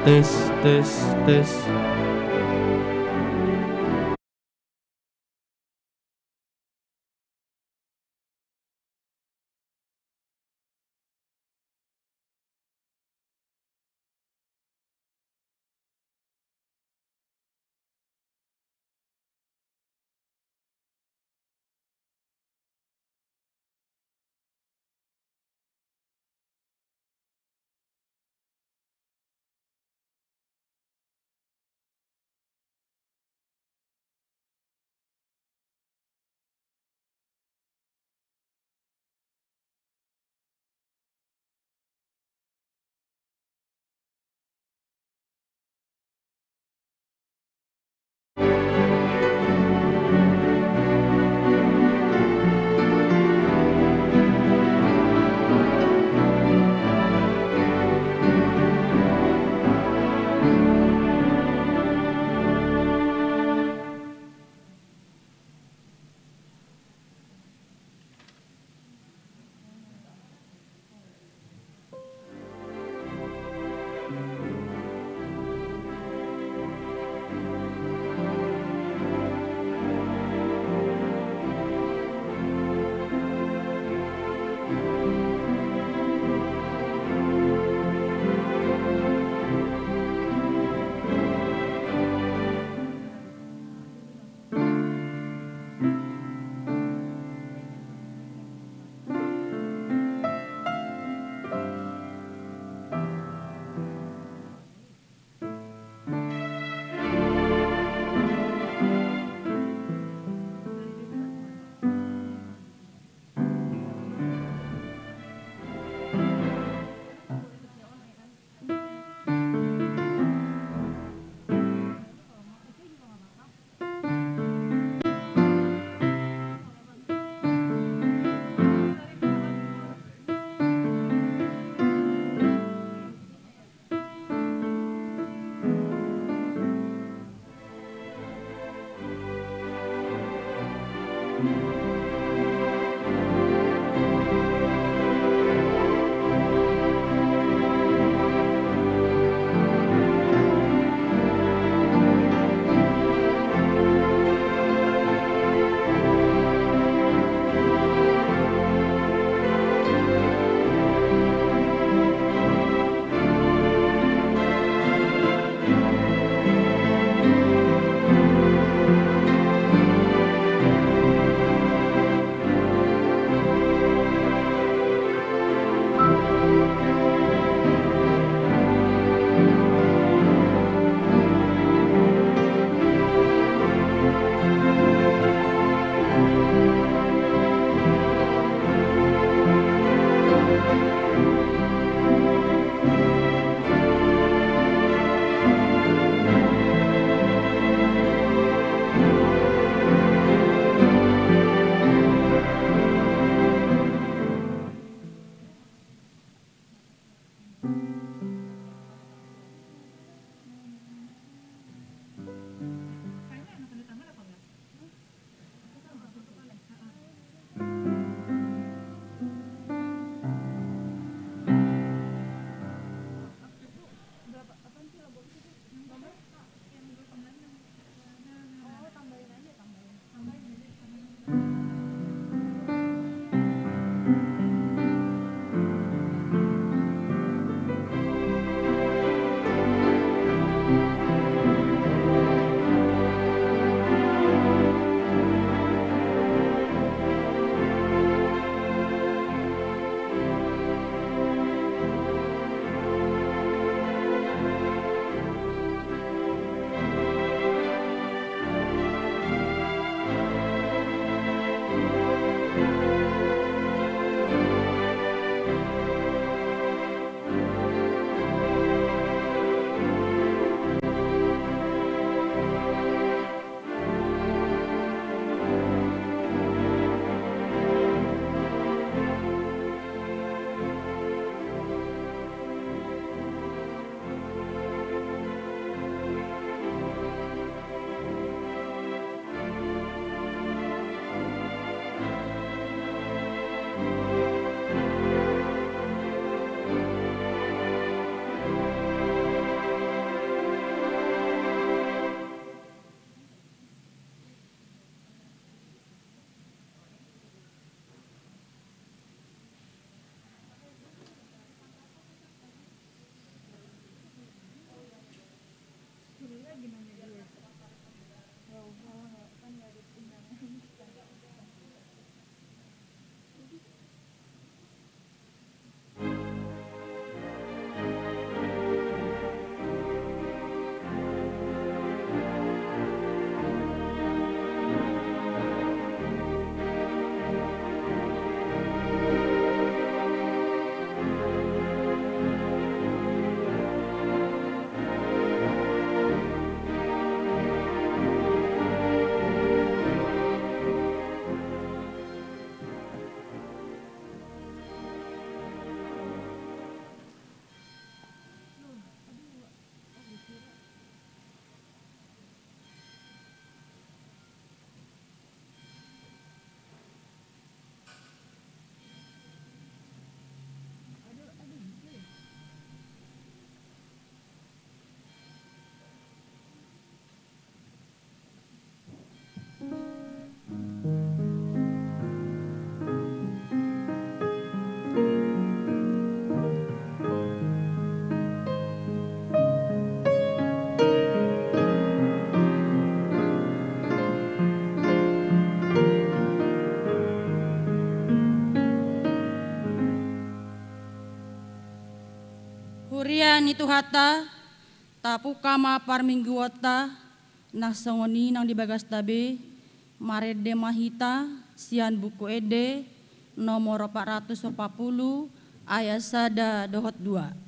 Tes, tes, tes. sian itu hata tapu kama parmingguota nasongoni nang dibagas tabe marede mahita sian buku ede nomor 440 ayat sada dohot 2.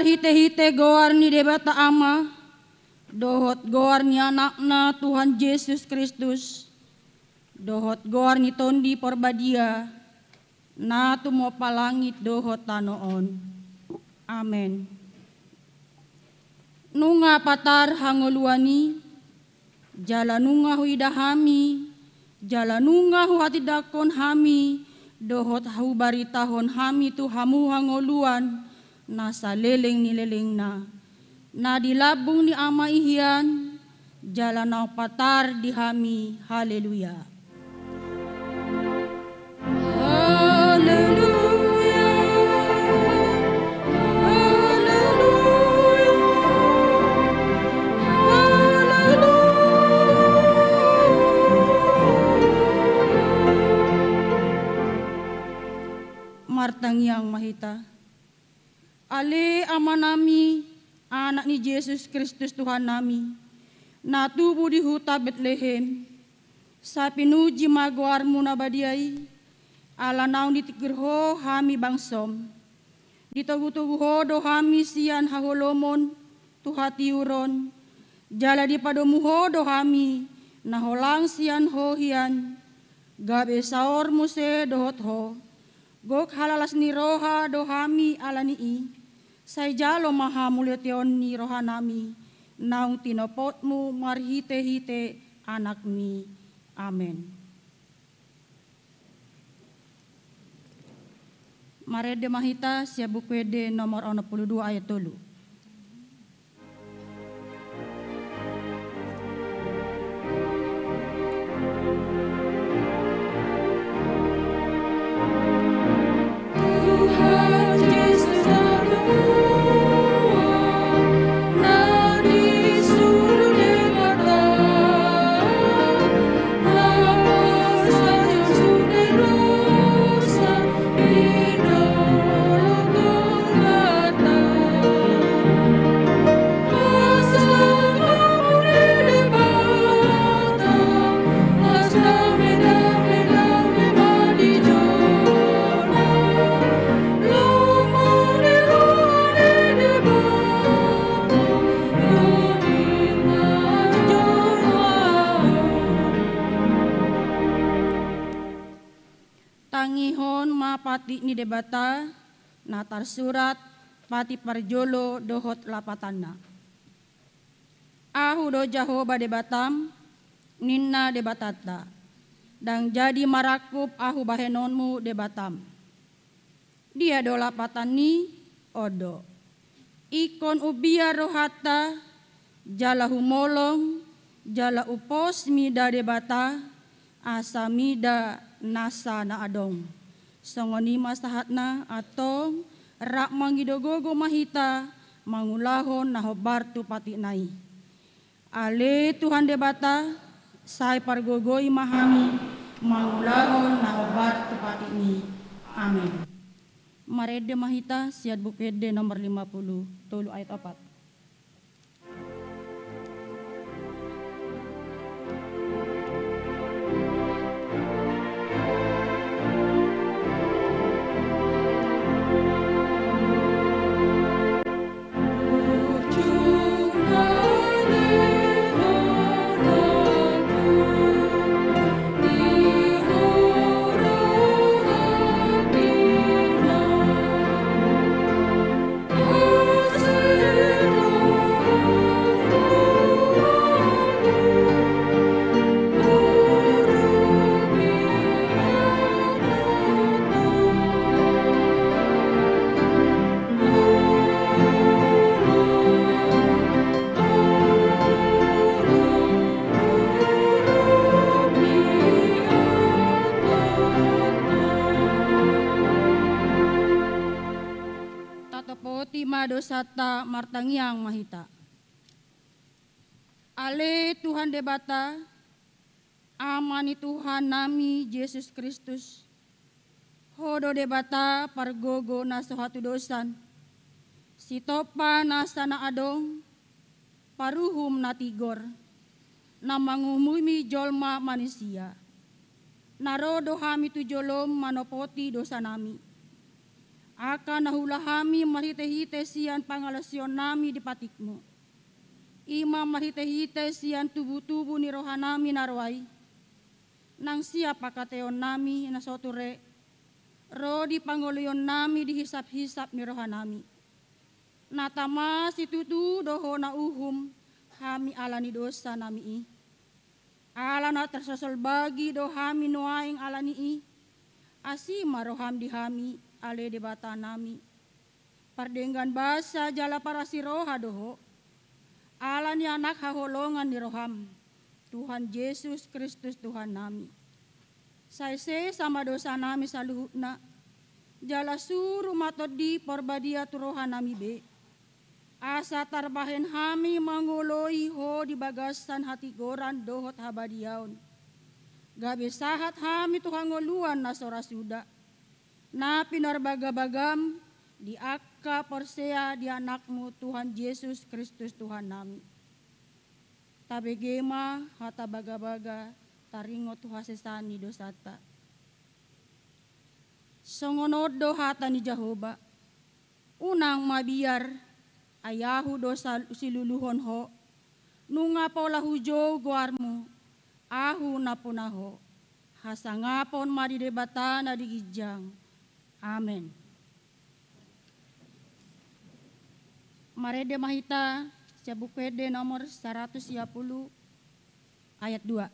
Hite-hite goar ni debata ama, dohot goar ni anakna Tuhan Yesus Kristus, dohot goar ni tondi porbadia, na tumo palangit dohot tanoon. Amen. Nunga patar hangoluani, jala nunga huidahami, jala nunga huhatidakon hami, dohot hubaritahon hami tu hamu hangoluan, nasa leleng ni leleng na dilabung ni ama ihian jalan na patar di hami. Haleluya. Haleluya. Haleluya. Haleluya. Martang yang mahita ale ama nami, anak ni Yesus Kristus Tuhan nami, na tubuh di huta Betlehem, sa pinuji maguarmu na badiay, ala naon ditikirho hami bangsom, ditugu-tuguho do hami sian haholomon, tuhatiuron, jala dipadomuho do hami, naholang sian hohian, gabe saor muse dohot ho, gok halalas ni roha do hami ala nii, say jalo maha mulyation ni rohanami, naung tinopotmu marhite-hite anak mi. Amen. Marede mahita siya bukwede nomor 62 ayat 3. Pati ni debata natar surat pati parjolo dohot lapatana. Ahu do Jahoba debatam ninna debatata, dang jadi marakup ahu bahenonmu debatam. Dia do lapatani odo. Ikon ubia rohata jala humolong jala upos mida debata asa mida nasa na adong. Songoni masahatna atong rak mangidogogo mahita mangulahon nahobartu pati nai. Ale Tuhan debata sai pargogoi mahami mangulahon na obat tepat ini. Amin. Marede mahita siad bukede nomor 50, tulu ayat 4. Dosata martangiang mahita. Ale Tuhan debata, amani Tuhan nami Yesus Kristus. Hodo debata pargogo na sohatu dosan. Sitopa na sana adong, paruhum na tigor. Na mangumumi jolma manusia. Narodo hami tu jolom manopoti dosa nami. Akan nahulahami marhite-hite sian pangalasyon nami di patikmu. Ima marhite-hite sian tubuh-tubuh ni rohanami narwai. Nang siapa kateon nami na soture. Ro di pangoloyon nami dihisap-hisap ni rohanami. Natama situtu doho na uhum hami alani dosa nami i. Ala na tersosol bagi dohami nuaing alani i. Asima roham dihami. Ale debata nami. Pardenggan basa jala para siroha doho. Ala ni anak haholongan ni roham. Tuhan Yesus Kristus Tuhan nami. Saise sama dosa nami saluhutna. Jala suruh matodi porbadia turoha nami be. Asa tarbahen hami mangoloi ho di bagasan hati goran dohot habadiaon. Gabe sahat hami Tuhan ngoluan na sorasuda. Na pinarbagabagam di akka porsea di anakmu Tuhan Yesus Kristus Tuhan nami. Tabegema hata baga-baga taringo tuhasesani dosata. Songonodo hata ni Jehovah. Unang mabiar ayahu dosa siluluhon ho. Nunga pola hujo guarmu ahu napunaho. Hasangapon madidebata na digijang. Amen. Marede mahita Sebukede nomor 110 ayat 2.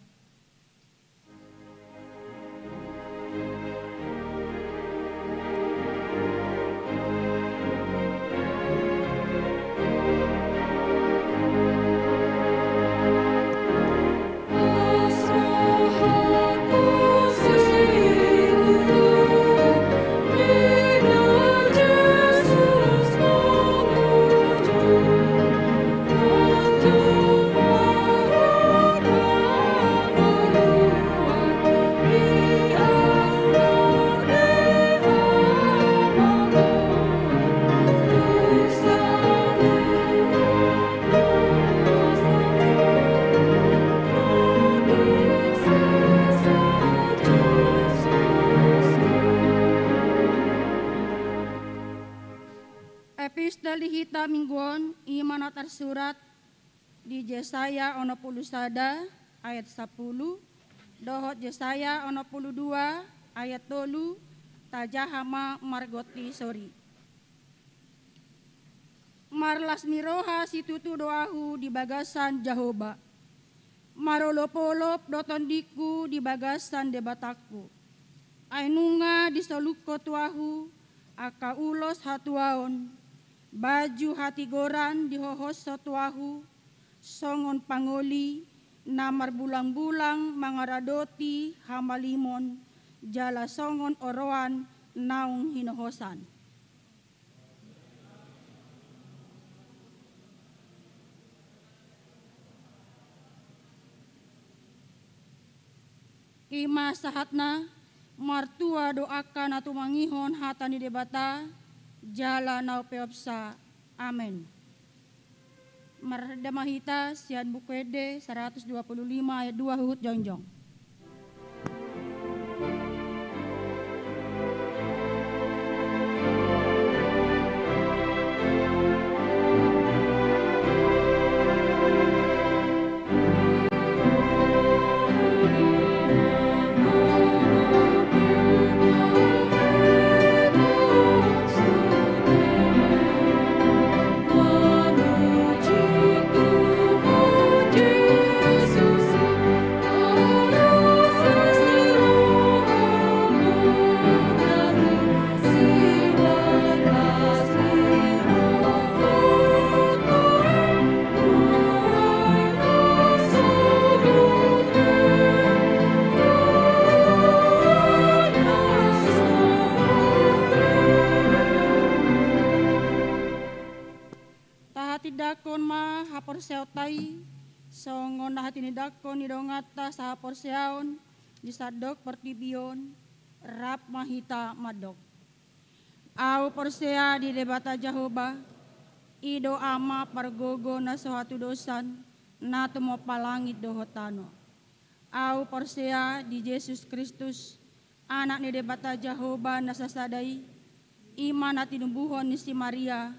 Lihita mingguan imana tersurat di Yesaya 60 ayat 10 dohot Yesaya 62 ayat 3 tajahama margoti sori. Marlas miroha situtu doahu di bagasan Jehovah. Marolopolop dotondiku di bagasan debatakku. Ainunga disolukko tuahu aka ulos hatuaon. Baju hati goran dihohos sotuahu, songon pangoli, namar bulang-bulang mangaradoti hamalimon, jala songon oroan naung hinohosan. Ima sahatna martua doakan atu mangihon hatani debata jala nau peopsa. Amen. Marda mahita sian bukwede 125 ayat 2 huhut jongjong. Dakon ma hapor seotai songon hati ni dakon ni dongata sa hapor seaon di sadok pertibion rap mahita madok au porsea di debata Jahoba ido ama pargogo na sohatu dosan na tumo palangit dohotano au porsea di Yesus Kristus anak ni debata Jahoba na sasadai iman at tinumbuhon ni si Maria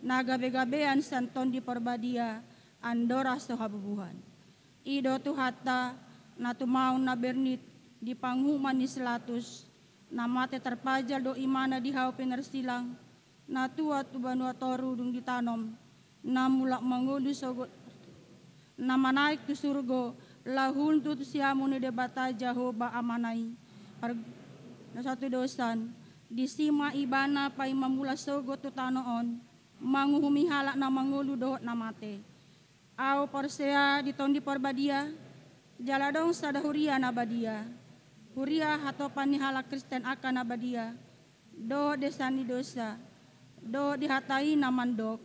nagabe-gabean santon di perbadia andora sohabubuhan. Ido tuhata na tumaun na bernit di panghuman ni selatus na mate terpajal do imana di hau penersilang na tua tubanua toru dung ditanom na mulak mangudu sogot na manaik tu surgo lahun tu siamu ni debata Jahoba amanai na satu dosan di sima ibana pai mamula sogot tu tanoon manguhumi halak na mangulu dohot na mate. Au porsea di tondi porbadia, jaladong sada huria na badia. Huria hatopan ni halak Kristen akan na badia. Do desani dosa, do dihatai na mandok.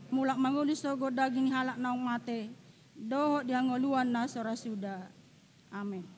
Mulak mangulu sogo daging halak na mate. Do diangoluan na sorasuda. Amin.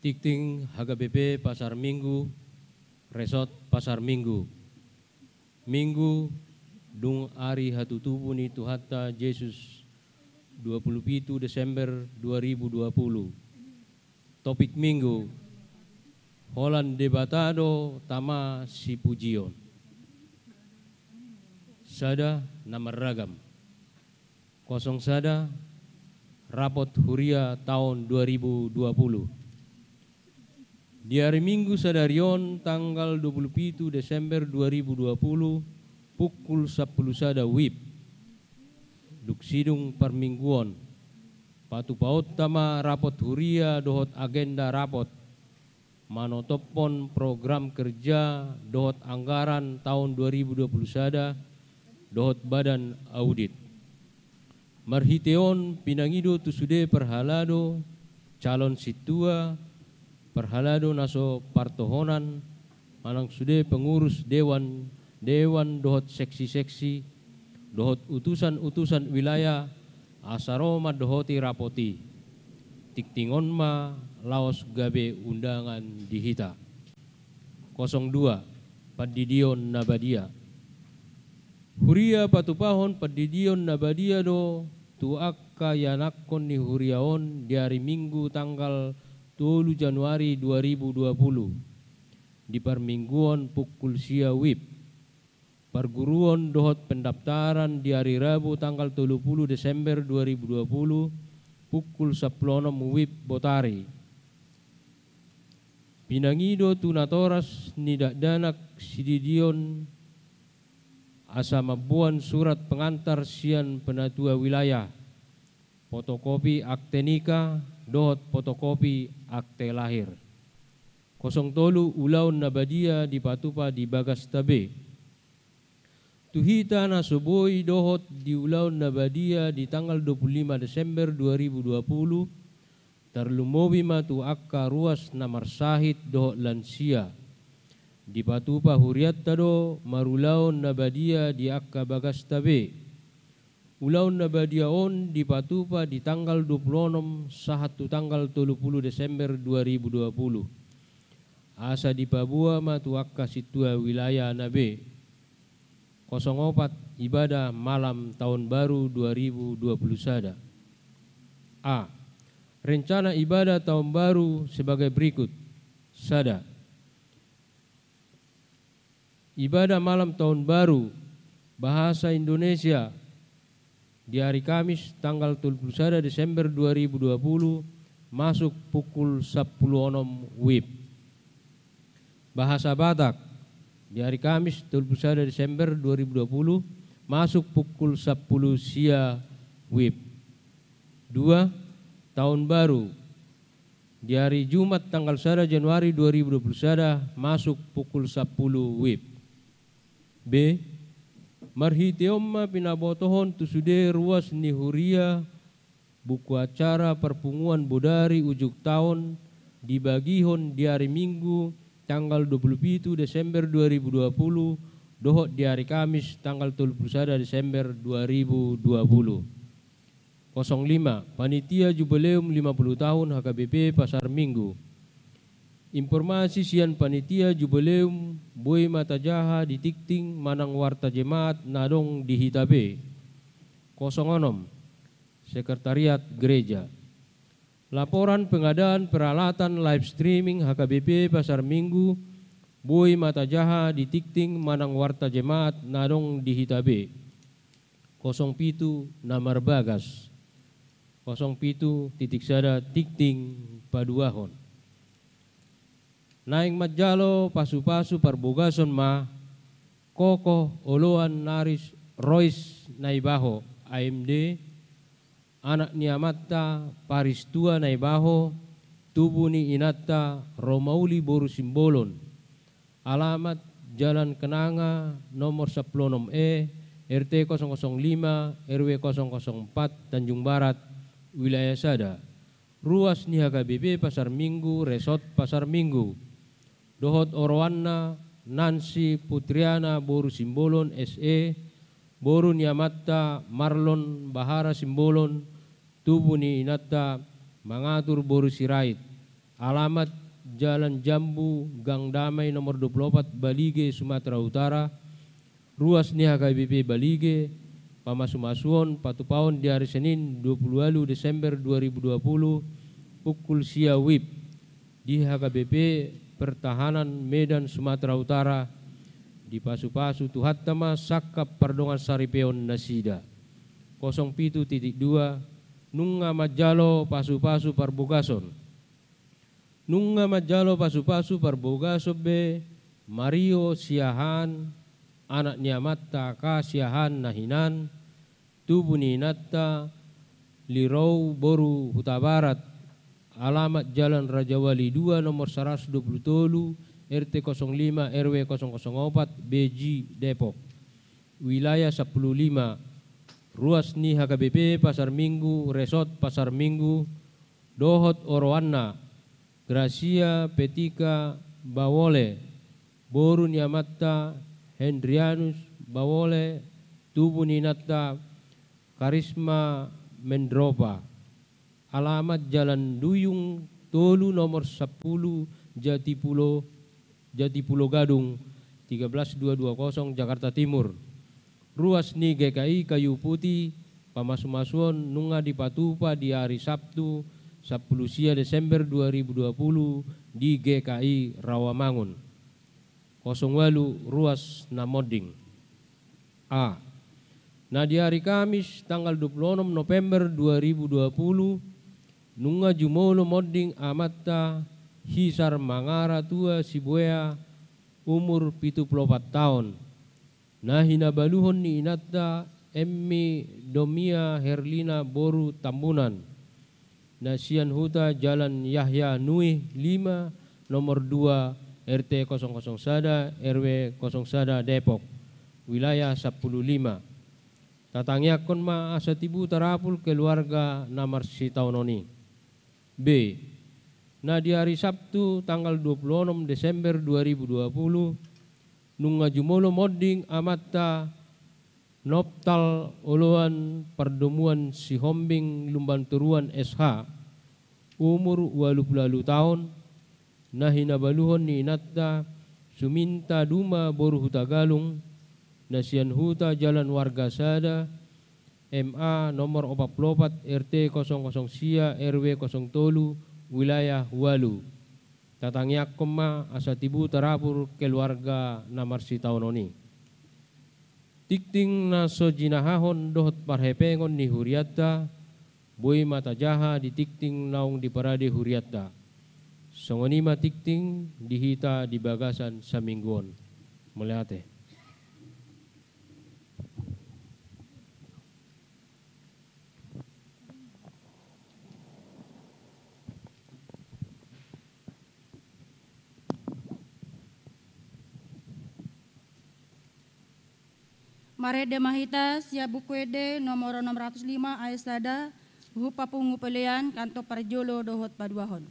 Tikting HGBP Pasar Minggu, Resort Pasar Minggu. Minggu dung ari hatutubu ni Tuhata Yesus 27 Desember 2020. Topik Minggu, Holland debatado tama si pujion. Sada nama ragam. Kosong sada rapot Huria tahun 2020. Di hari Minggu sadarion tanggal 27 Desember 2020 pukul 10 sada WIB. Duk sidung permingguan patupaut tama rapot huria dohot agenda rapot manotopon program kerja dohot anggaran tahun 2021 dohot badan audit. Marhiteon pinangido tusude perhalado calon situa perhalado naso partohonan manang sude pengurus dewan dohot seksi-seksi dohot utusan-utusan wilayah asaroma dohoti rapoti tiktingon ma laos gabe undangan dihita. 02 Padidion Nabadia Huria patupahon Padidion Nabadia do tuaka yanakon ni huriaon di hari Minggu tanggal 10 Januari 2020 di permingguan pukul sia wib. Perguruan dohot pendaftaran di hari Rabu tanggal 30 Desember 2020 pukul 10 wib botari. Pinangido tunatoras nidak danak sididion asa mabuan surat pengantar sian penatua wilayah, fotokopi akte nikah, dohot fotokopi akte lahir. 03 Ulaun Nabadia di Patupa di Bagas Tabe. Tuhita na suboy dohot di Ulaun Nabadia di tanggal 25 Desember 2020 terlumobi matu akka ruas na marsahit dohot lansia. Di Patupa huriat tado marulaon Nabadia di akka Bagas Tabe. Ulaun Nabadia on di Patupa di tanggal 26 sahatu tanggal 30 Desember 2020. Asa di Papua matu akka situa wilayah Nabe. 04 Ibadah malam tahun baru 2021. A. Rencana ibadah tahun baru sebagai berikut. Sada. Ibadah malam tahun baru bahasa Indonesia di hari Kamis tanggal 31 Desember 2020 masuk pukul 10.06 WIB. Bahasa Batak di hari Kamis 31 Desember 2020 masuk pukul 10 sia WIB. 2. Tahun baru di hari Jumat tanggal 1 Januari 2021 masuk pukul 10 WIB. B. Marhiteomma pinabotohon tusude ruas ni huria buku acara perpunguan bodari ujuk tahun dibagihon di hari Minggu tanggal 27 Desember 2020 dohot di hari Kamis tanggal 31 Desember 2020. 05 Panitia Jubileum 50 tahun HKBP Pasar Minggu. Informasi sian panitia Jubileum Boy Matajaha di Tikting manang warta jemaat nadong di Hitabe. 06 Sekretariat Gereja. Laporan pengadaan peralatan live streaming HKBP Pasar Minggu Boy Matajaha di Tikting manang warta jemaat nadong di Hitabe. 07 Namar Bagas. 07 Sada Tikting Paduahon. Naing Majalo pasu-pasu parbogason ma Koko Oloan Naris Royce Naibaho AMD anak ni Amatta Paristua Naibaho tubuh ni Inatta Romauli Boru Simbolon. Alamat Jalan Kenanga nomor 16E RT 005 RW 004 Tanjung Barat wilayah Sada. Ruas ni HKBP Pasar Minggu Resort Pasar Minggu. Dohot Orwanna Nancy Putriana Boru Simbolon SE Boru Niamatta Marlon Bahara Simbolon tubuh ni Inatta Mangatur Boru Sirait. Alamat Jalan Jambu Gang Damai nomor 24 Balige Sumatera Utara. Ruas ni HKBP Balige Pamasumasuon Patupaon di hari Senin 20 Desember 2020 pukul sia WIB di HKBP Pertahanan Medan Sumatera Utara di pasu-pasu tuhattama Sakap Pardongan Saripeon Nasida. 07.2 Nunga Majalo pasu-pasu Parbogason. Nunga Majalo pasu-pasu Parbogason be Mario Siahan anak Niamatta Ka Siahan Nahinan tubuh ni Inatta Lirau Boru Huta Barat, alamat Jalan Raja Wali 2 nomor 120 RT 05 RW 004 BG Depok. Wilayah 15, ruas ni HKBP Pasar Minggu, Resort Pasar Minggu, Dohot Orowanna, Gracia Petika Bawole, Boru Niamatta Hendrianus Bawole, Tubu Ninatta Karisma Mendropa. Alamat Jalan Duyung Tolu nomor 10 Jatipulo Gadung 13220 Jakarta Timur. Ruas ni GKI Kayu Putih Pamasumasuon Nunga di Patupa di hari Sabtu 10 Desember 2020 di GKI Rawamangun. 08 Ruas Namoding. A. Nah di hari Kamis tanggal 26 November 2020 Nunga Jumolo Moding Amatta Hisar Mangara Tua Sibuea umur 74 tahun. Nah hinabaluhon ni inatta Emmi Domia Herlina Boru Tambunan. Nasian Huta Jalan Yahya Nui 5 nomor 2 RT 00 Sada RW 0 Sada Depok. Wilayah 15. Tatangyakon ma asatibu tarapul keluarga namar si taunoni. B. Nah di hari Sabtu tanggal 26 Desember 2020 Nunga Jumolo Moding Amatta Noptal Oloan Perdemuan Sihombing Lumban Turuan SH umur 80 tahun. Nahina baluhon ni inatta Suminta Duma Boru Huta Galung. Nasian Huta Jalan Warga Sada MA nomor 44 RT 00 Sia RW 0 Tolu wilayah Walu. Tatangyak koma asatibu tarapur keluarga namar si taunoni. Tikting na sojinahahon dohot parhepengon ni Huriatta boy mata jaha di tikting naung di parade Huriatta. Songonima tikting dihita di bagasan sa mingguon. Melihat Marede Mahita Siabukwede nomor 605 Aesada Hupa Pungu Pelean Kanto Parjolo Dohot Paduahon.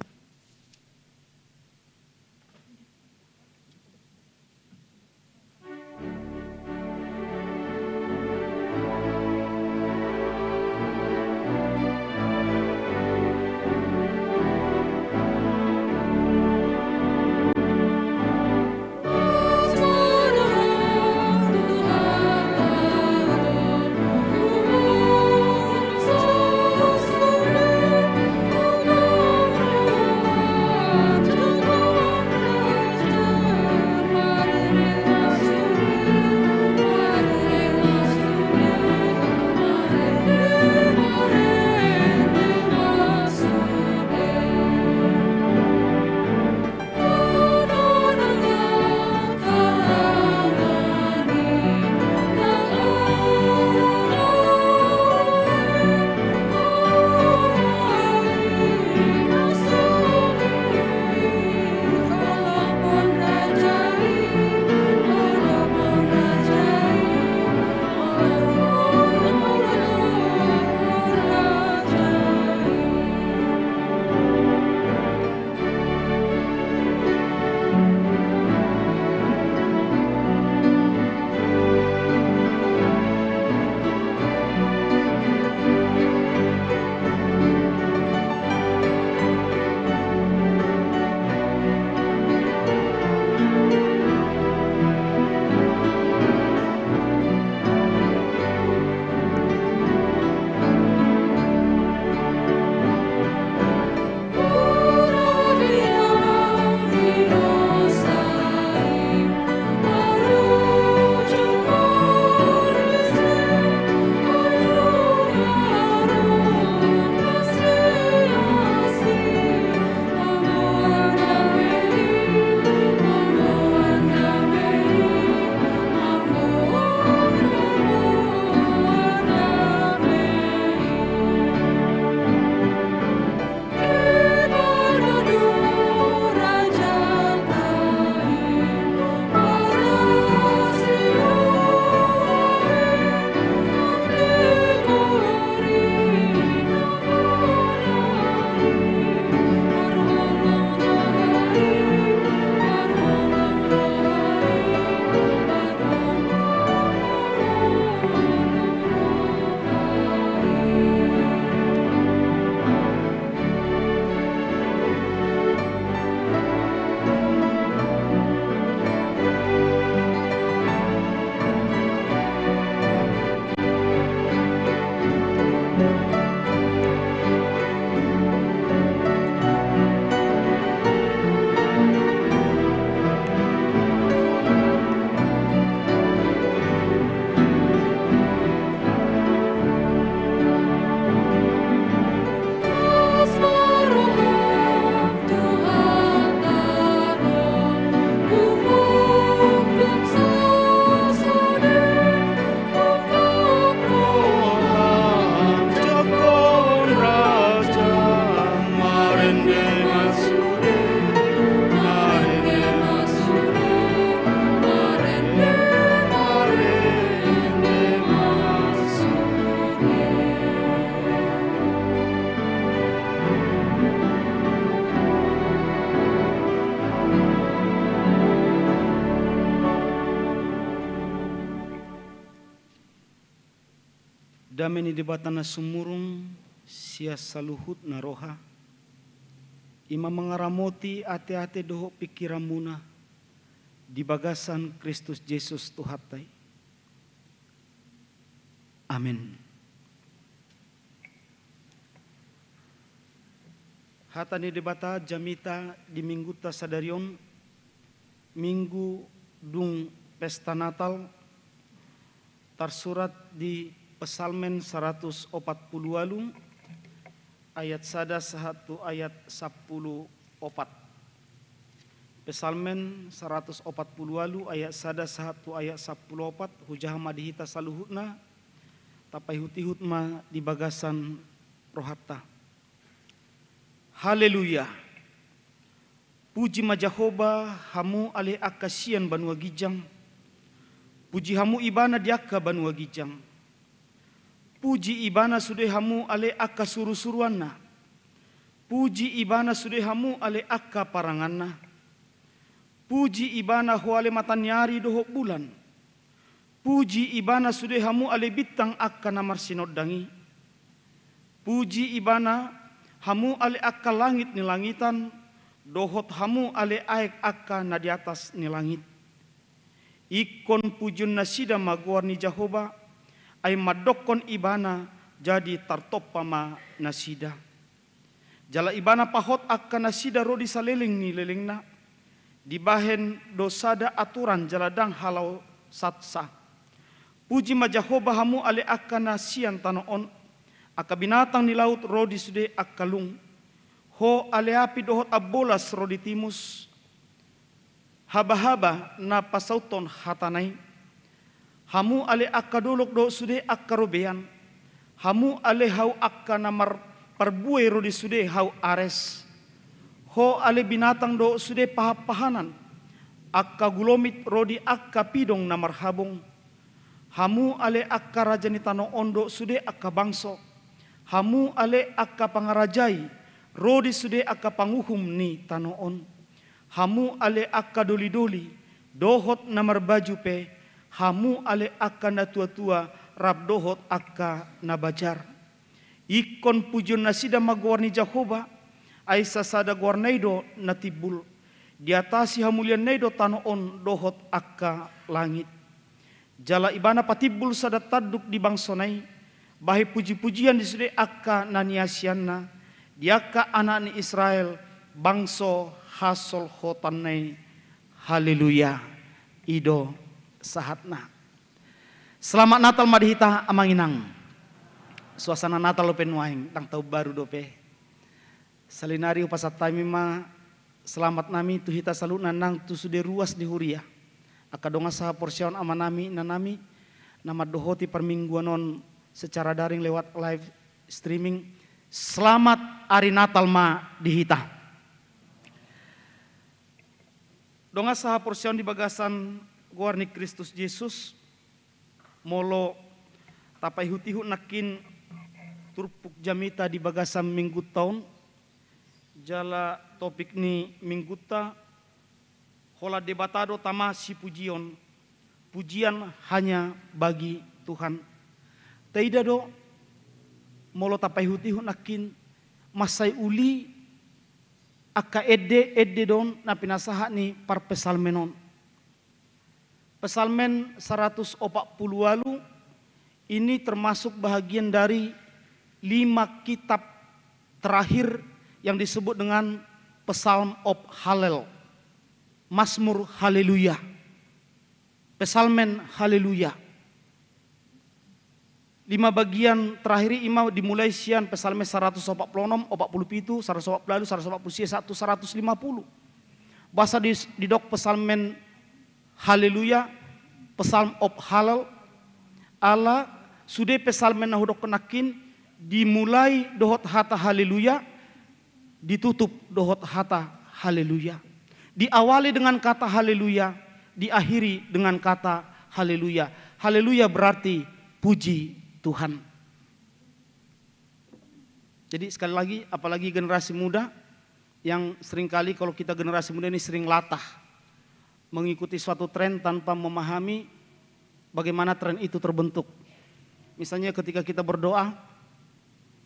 dameni debatana sumurung sia saluhut na roha. Ima mengaramoti ate-ate doho pikiramuna di bagasan Kristus Yesus Tuhatai. Amin. Hatani debata jamita di minggu tasadarion minggu dung pesta Natal tersurat di Pesalmen 140 ayat 1 ayat 10 opat. Pesalmen 140 ayat 1 ayat 10 opat hujah madihita saluhutna tapai hutihut ma di bagasan rohatta. Haleluya. Puji majahoba hamu ale akasian banua gijang. Puji hamu ibana diaka banua gijang. Puji ibana sude hamu ale akka suru-suruanna. Puji ibana sude hamu ale akka paranganna. Puji ibana hoale matanyari doho bulan. Puji ibana sude hamu ale bintang akka namar sinoddangi. Puji ibana hamu ale akka langit ni langitan. Dohot hamu ale aek akka na di atas ni langit. Ikon pujun nasida maguar ni Jahoba. Ay madokon ibana jadi tartopama nasida. Jala ibana pahot akka nasida rodi saleling ni lelengna. Dibahen dosada aturan jaladang halau satsa. Puji majahoba hamu ale akka nasian tanoon. Akka binatang ni laut rodi sude akkalung. Ho ale api dohot abolas rodi timus. Haba-haba na pasauton hatanay. Hamu ale akka dolok do sude akka robean. Hamu ale hau akka namar perbuai rodi sude hau ares. Ho ale binatang do sude pahapahanan. Akka gulomit rodi akka pidong namar habong. Hamu ale akka raja ni tano ondo sude akka bangso. Hamu ale akka pangarajai rodi sude akka panguhum ni tano on. Hamu ale akka doli-doli dohot namar baju pe. Hamu ale akka na tua-tua rab dohot akka na bajar. Ikon pujon nasida magwar ni Jahoba ay sasada gwar naido na tibul. Di atasi hamulian naido tanoon dohot akka langit. Jala ibana patibul sada taduk di bangsonay. Bahi puji-pujian di sude akka naniasianna. Di akka anak ni Israel bangso hasol hotanay. Haleluya. Ido sahatna. Selamat Natal madihita amanginang. Suasana Natal lo penuaing tang tau baru dope. Salinari upasat tamima selamat nami tuhita saluna nang tu sude ruas di huria. Akadonga saha porsion amanami nanami nama dohoti permingguanon secara daring lewat live streaming. Selamat hari Natal ma dihita. Donga saha porsion di bagasan Guarni Kristus Yesus molo tapai hutihu nakin turpuk jamita di bagasan minggu tahun jala topik ni minggu ta hola debatado tama si pujian hanya bagi Tuhan. Taida do molo tapai hutihu nakin masai uli akka edde don na pinasaha ni par pesalmenon. Pesalmen 140 ini termasuk bahagian dari 5 kitab terakhir yang disebut dengan Psalm of Hallel. Mazmur Haleluya. Pesalmen Haleluya. 5 bagian terakhir ima dimulai sian Pesalmen 146, 47, 140, 141, 150. Bahasa di dok Pesalmen Haleluya, Psalm of Hallel, ala sude pesalmen nahudok kenakin dimulai dohot hata haleluya, ditutup dohot hata haleluya. Diawali dengan kata haleluya, diakhiri dengan kata haleluya. Haleluya berarti puji Tuhan. Jadi sekali lagi, apalagi generasi muda yang seringkali kalau kita generasi muda ini sering latah mengikuti suatu tren tanpa memahami bagaimana tren itu terbentuk. Misalnya ketika kita berdoa,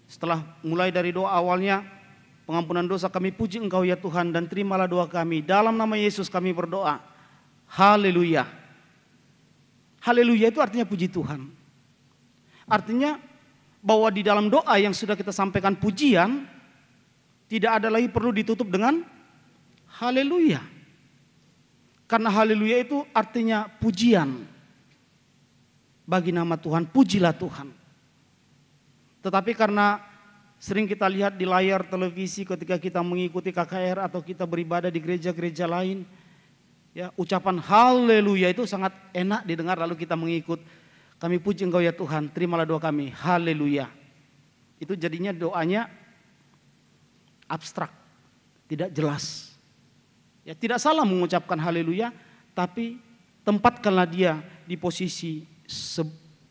setelah mulai dari doa awalnya, pengampunan dosa kami puji Engkau ya Tuhan dan terimalah doa kami. Dalam nama Yesus kami berdoa. Haleluya. Haleluya itu artinya puji Tuhan. Artinya bahwa di dalam doa yang sudah kita sampaikan pujian, tidak ada lagi perlu ditutup dengan haleluya. Karena haleluya itu artinya pujian bagi nama Tuhan, pujilah Tuhan. Tetapi karena sering kita lihat di layar televisi ketika kita mengikuti KKR atau kita beribadah di gereja-gereja lain, ya, ucapan haleluya itu sangat enak didengar, lalu kita mengikut. Kami puji Engkau ya Tuhan, terimalah doa kami, haleluya. Itu jadinya doanya abstrak, tidak jelas. Ya, tidak salah mengucapkan haleluya, tapi tempatkanlah dia di posisi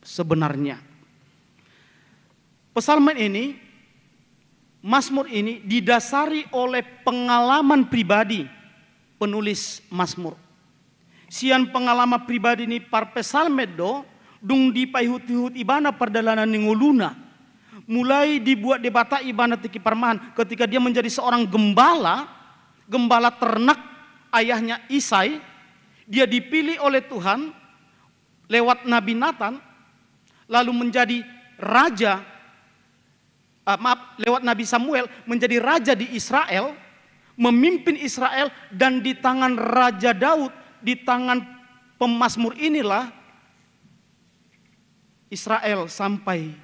sebenarnya. Psalmen ini, Mazmur ini didasari oleh pengalaman pribadi penulis Mazmur. Sian pengalaman pribadi ini par pesalmed do dung di paihut-hut ibana perdalanan ninguluna. Mulai dibuat debata ibana tiki parmahan ketika dia menjadi seorang gembala ternak ayahnya Isai. Dia dipilih oleh Tuhan lewat Nabi Nathan lalu menjadi raja, lewat Nabi Samuel menjadi raja di Israel, memimpin Israel, dan di tangan Raja Daud, di tangan pemazmur inilah Israel sampai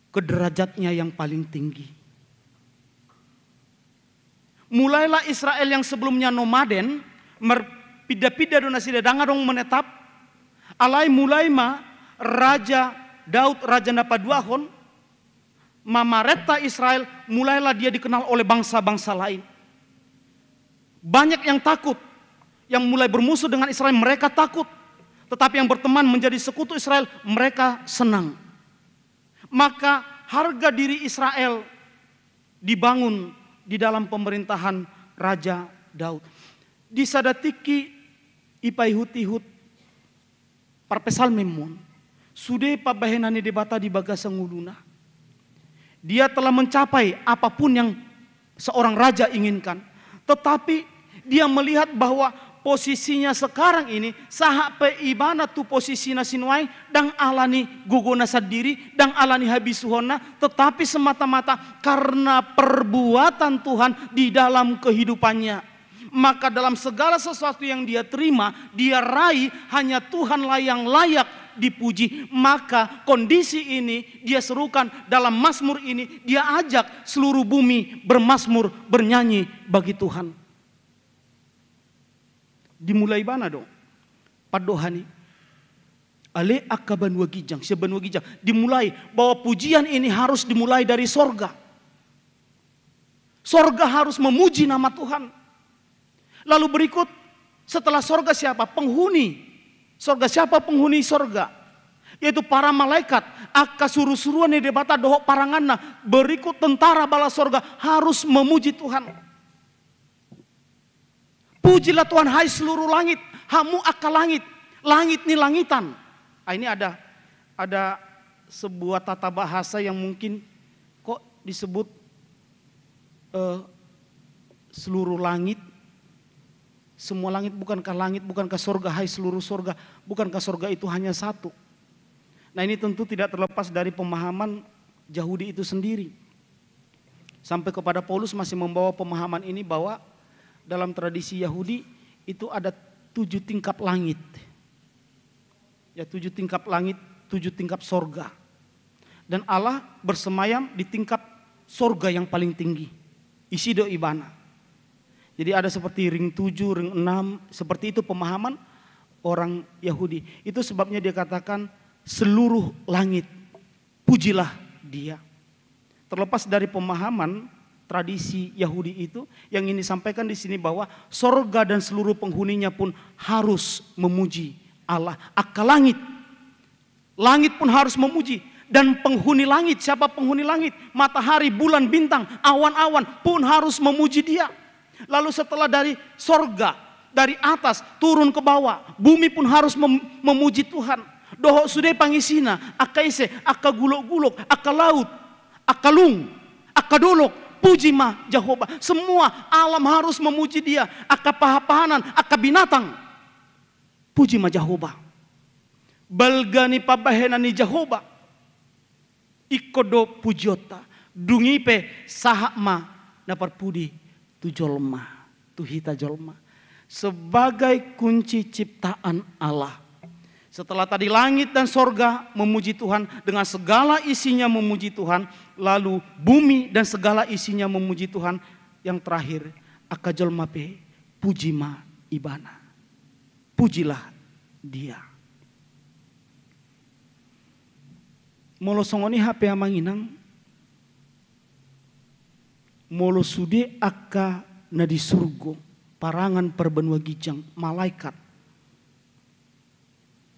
ke derajatnya yang paling tinggi. Mulailah Israel yang sebelumnya nomaden, merpida-pida donasi dangadong menetap, alai mulai Raja Daud, Raja Napaduahon, mamareta Israel, mulailah dia dikenal oleh bangsa-bangsa lain. Banyak yang takut, yang mulai bermusuh dengan Israel, mereka takut. Tetapi yang berteman menjadi sekutu Israel, mereka senang. Maka harga diri Israel dibangun di dalam pemerintahan Raja Daud. Disadatiki ipaihut-ihut parpesalmemon. Sude pabahenani debata di bagasa nguluna. Dia telah mencapai apapun yang seorang raja inginkan. Tetapi dia melihat bahwa posisinya sekarang ini sahape ibana tu posisinya sinuai dang alani gugona sadiri, dang alani habisuhona, tetapi semata-mata karena perbuatan Tuhan di dalam kehidupannya. Maka dalam segala sesuatu yang dia terima, dia raih, hanya Tuhanlah yang layak dipuji. Maka kondisi ini dia serukan dalam Mazmur ini, dia ajak seluruh bumi bermazmur, bernyanyi bagi Tuhan. Dimulai mana dong? Padohani ale akaban wagijang, seban wagijang. Dimulai bahwa pujian ini harus dimulai dari sorga. Sorga harus memuji nama Tuhan. Lalu berikut setelah sorga siapa? Penghuni sorga. Siapa penghuni sorga? Yaitu para malaikat. Aka suruh-suruan di debata dohok paranganna. Berikut tentara bala sorga harus memuji Tuhan. Pujilah Tuhan hai seluruh langit. Hamu aka langit. Langit nih langitan. Nah, ini ada sebuah tata bahasa yang mungkin kok disebut seluruh langit. Semua langit, bukankah sorga, hai seluruh sorga, bukankah sorga itu hanya satu? Nah, ini tentu tidak terlepas dari pemahaman Yahudi itu sendiri. Sampai kepada Paulus masih membawa pemahaman ini bahwa dalam tradisi Yahudi itu ada 7 tingkap langit. Ya, 7 tingkap langit, 7 tingkap sorga. Dan Allah bersemayam di tingkap sorga yang paling tinggi. Isido ibana. Jadi ada seperti ring 7, ring 6, seperti itu pemahaman orang Yahudi. Itu sebabnya dia katakan seluruh langit, pujilah dia. Terlepas dari pemahaman tradisi Yahudi itu, yang ini disampaikan di sini bahwa sorga dan seluruh penghuninya pun harus memuji Allah. Aka langit, langit pun harus memuji. Dan penghuni langit, siapa penghuni langit? Matahari, bulan, bintang, awan-awan pun harus memuji dia. Lalu setelah dari sorga, dari atas turun ke bawah, bumi pun harus memuji Tuhan. Doho sude pangisina, aka ise, aka gulok-gulok, aka laut, aka lung, aka dolok, puji ma Jehovah. Semua alam harus memuji dia. Aka pahapahanan, aka binatang, puji ma Jehovah. Balgani pabahenani Jehovah. Ikodo pujiota, dungipe sahakma naparpudi tu jolma, tu hita jolma. Sebagai kunci ciptaan Allah. Setelah tadi langit dan sorga memuji Tuhan, dengan segala isinya memuji Tuhan, lalu bumi dan segala isinya memuji Tuhan, yang terakhir akajol mape pujima ibana, pujilah dia. Molo songoni hape amanginang, molo sude aka na di surgo, parangan perbenua gijang malaikat.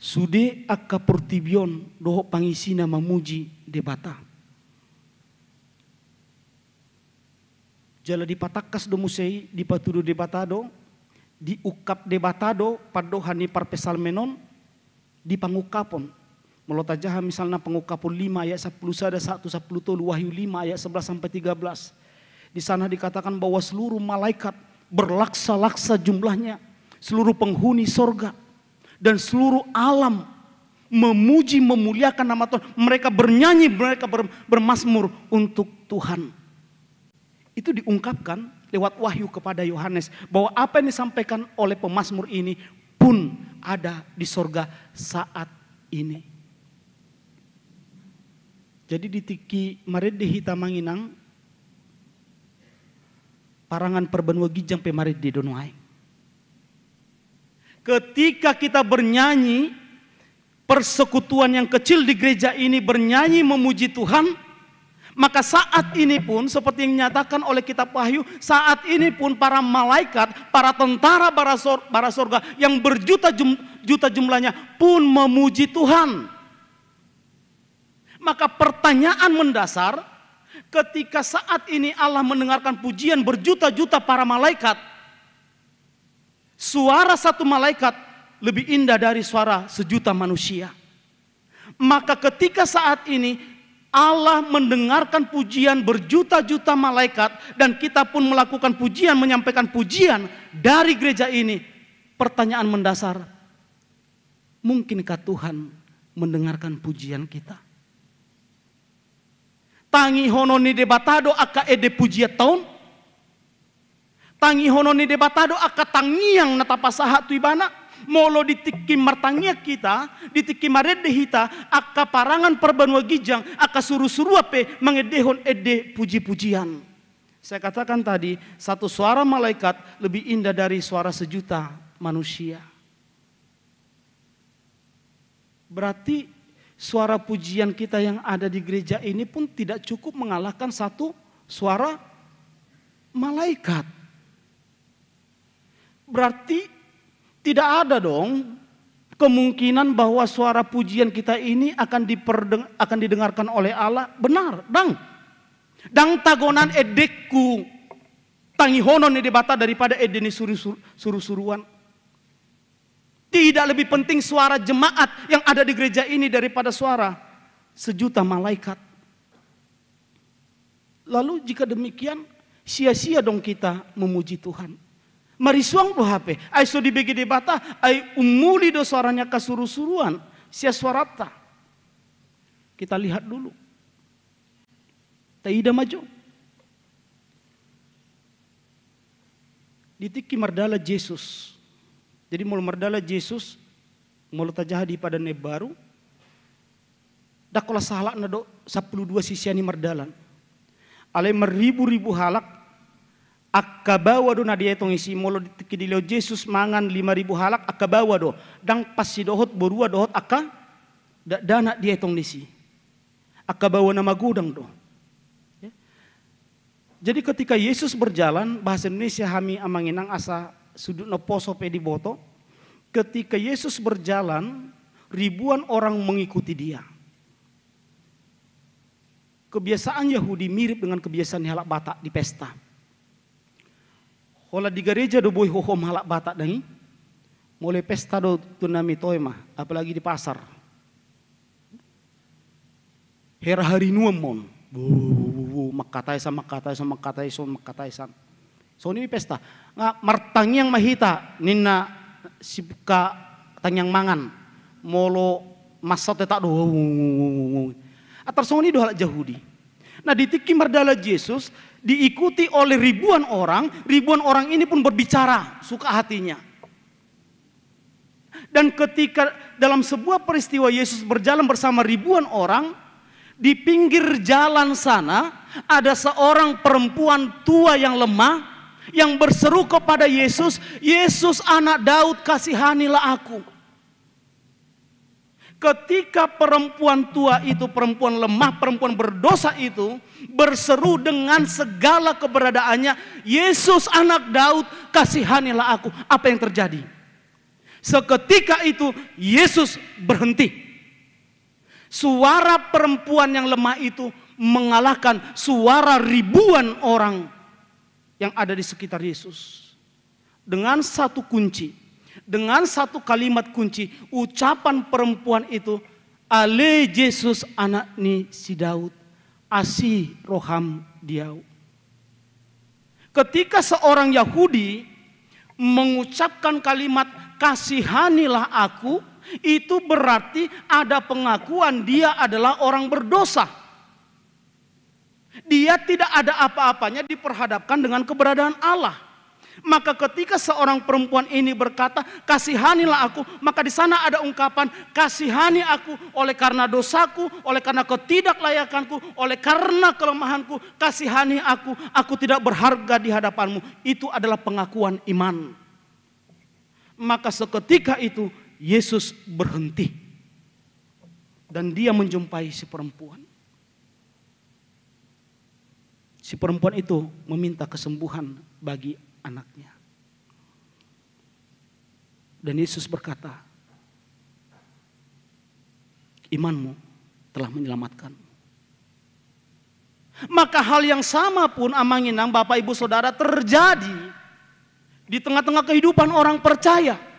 Sude akka portibion doho pangisina mamuji debata. Jala dipatakas do musei dipatudo debatado, diukap debatado padohani parpesalmenon dipangukapon. Melota jaha misalnya pengukapon 5 ayat 10 sada 1 10 tolu Wahyu 5 ayat 11 sampai 13. Di sana dikatakan bahwa seluruh malaikat berlaksa-laksa jumlahnya, seluruh penghuni sorga dan seluruh alam memuji memuliakan nama Tuhan. Mereka bernyanyi, mereka bermazmur untuk Tuhan. Itu diungkapkan lewat wahyu kepada Yohanes bahwa apa yang disampaikan oleh pemazmur ini pun ada di sorga saat ini. Jadi di tiki maret di hitamanginang parangan perbenua gijang pemarit di donoai. Ketika kita bernyanyi, persekutuan yang kecil di gereja ini bernyanyi memuji Tuhan, maka saat ini pun seperti yang dinyatakan oleh kitab Wahyu, saat ini pun para malaikat, para tentara bara sorga yang berjuta jumlahnya pun memuji Tuhan. Maka pertanyaan mendasar, ketika saat ini Allah mendengarkan pujian berjuta-juta para malaikat, suara satu malaikat lebih indah dari suara sejuta manusia. Maka ketika saat ini Allah mendengarkan pujian berjuta-juta malaikat dan kita pun melakukan pujian, menyampaikan pujian dari gereja ini, pertanyaan mendasar, mungkinkah Tuhan mendengarkan pujian kita? Tangi hononi debatado aka ede pujian tahun, tangi hononi debatado aka tangiang natapasaha tu ibana, molo ditiki martangia kita, ditiki marede hita, aka parangan perbenua gijang, aka suruh-suruh ape mangedehon ede puji-pujian. Saya katakan tadi, satu suara malaikat lebih indah dari suara sejuta manusia. Berarti suara pujian kita yang ada di gereja ini pun tidak cukup mengalahkan satu suara malaikat. Berarti tidak ada dong kemungkinan bahwa suara pujian kita ini akan didengarkan oleh Allah. Benar, dang tagonan edekku tangihonon ni debata daripada edeni suruh-suruan. Tidak lebih penting suara jemaat yang ada di gereja ini daripada suara sejuta malaikat. Lalu jika demikian, sia-sia dong kita memuji Tuhan. Marisuang do HP, ay so dibagi debata, ay umuli do suaranya kasuruh-suruan, sia suarata. Kita lihat dulu. Taida maju. Ditiki mardala Yesus. Jadi mulu mardala Yesus, mulu tajahadi pada nebaru, dakola salah nado 12 sisiani mardalan. Ale meribu-ribu halak, akabawa do nadia itong isi mulu ditiki dileo Yesus mangan 5.000 halak, akabawa do, dang pasi dohot borua dohot aka, dana dia itong nisi, akabawa nama gudang do. Jadi ketika Yesus berjalan, bahasa Indonesia hami amanginang asa sudut no poso pedi boto, ketika Yesus berjalan, ribuan orang mengikuti dia. Kebiasaan Yahudi mirip dengan kebiasaan halak Batak di pesta. Hola di gereja do boy hohom halak Batak dangi, mulai pesta do tunami toima, apalagi di pasar. Hera hari nuemon. Makataisan. So ini pesta. Martangyang mahita nina sibka tangyang mangan. Molo masat tak do. Atar so ini doa Yahudi. Nah di tiki mardala Yesus diikuti oleh ribuan orang ini pun berbicara suka hatinya. Dan ketika dalam sebuah peristiwa Yesus berjalan bersama ribuan orang, di pinggir jalan sana ada seorang perempuan tua yang lemah yang berseru kepada Yesus, "Yesus anak Daud, kasihanilah aku." Ketika perempuan tua itu, perempuan lemah, perempuan berdosa itu berseru dengan segala keberadaannya, "Yesus anak Daud, kasihanilah aku." Apa yang terjadi? Seketika itu Yesus berhenti. Suara perempuan yang lemah itu mengalahkan suara ribuan orang yang ada di sekitar Yesus. Dengan satu kunci, dengan satu kalimat kunci, ucapan perempuan itu, "Ale Yesus anak ni si Daud, asih roham diau." Ketika seorang Yahudi mengucapkan kalimat "kasihanilah aku", itu berarti ada pengakuan dia adalah orang berdosa. Dia tidak ada apa-apanya diperhadapkan dengan keberadaan Allah. Maka ketika seorang perempuan ini berkata, "Kasihanilah aku", maka di sana ada ungkapan, "Kasihani aku oleh karena dosaku, oleh karena ketidaklayakanku, oleh karena kelemahanku, kasihani aku tidak berharga di hadapanmu." Itu adalah pengakuan iman. Maka seketika itu Yesus berhenti dan dia menjumpai si perempuan. Si perempuan itu meminta kesembuhan bagi anaknya. Dan Yesus berkata, "Imanmu telah menyelamatkanmu." Maka hal yang sama pun amanginang Bapak Ibu Saudara terjadi di tengah-tengah kehidupan orang percaya.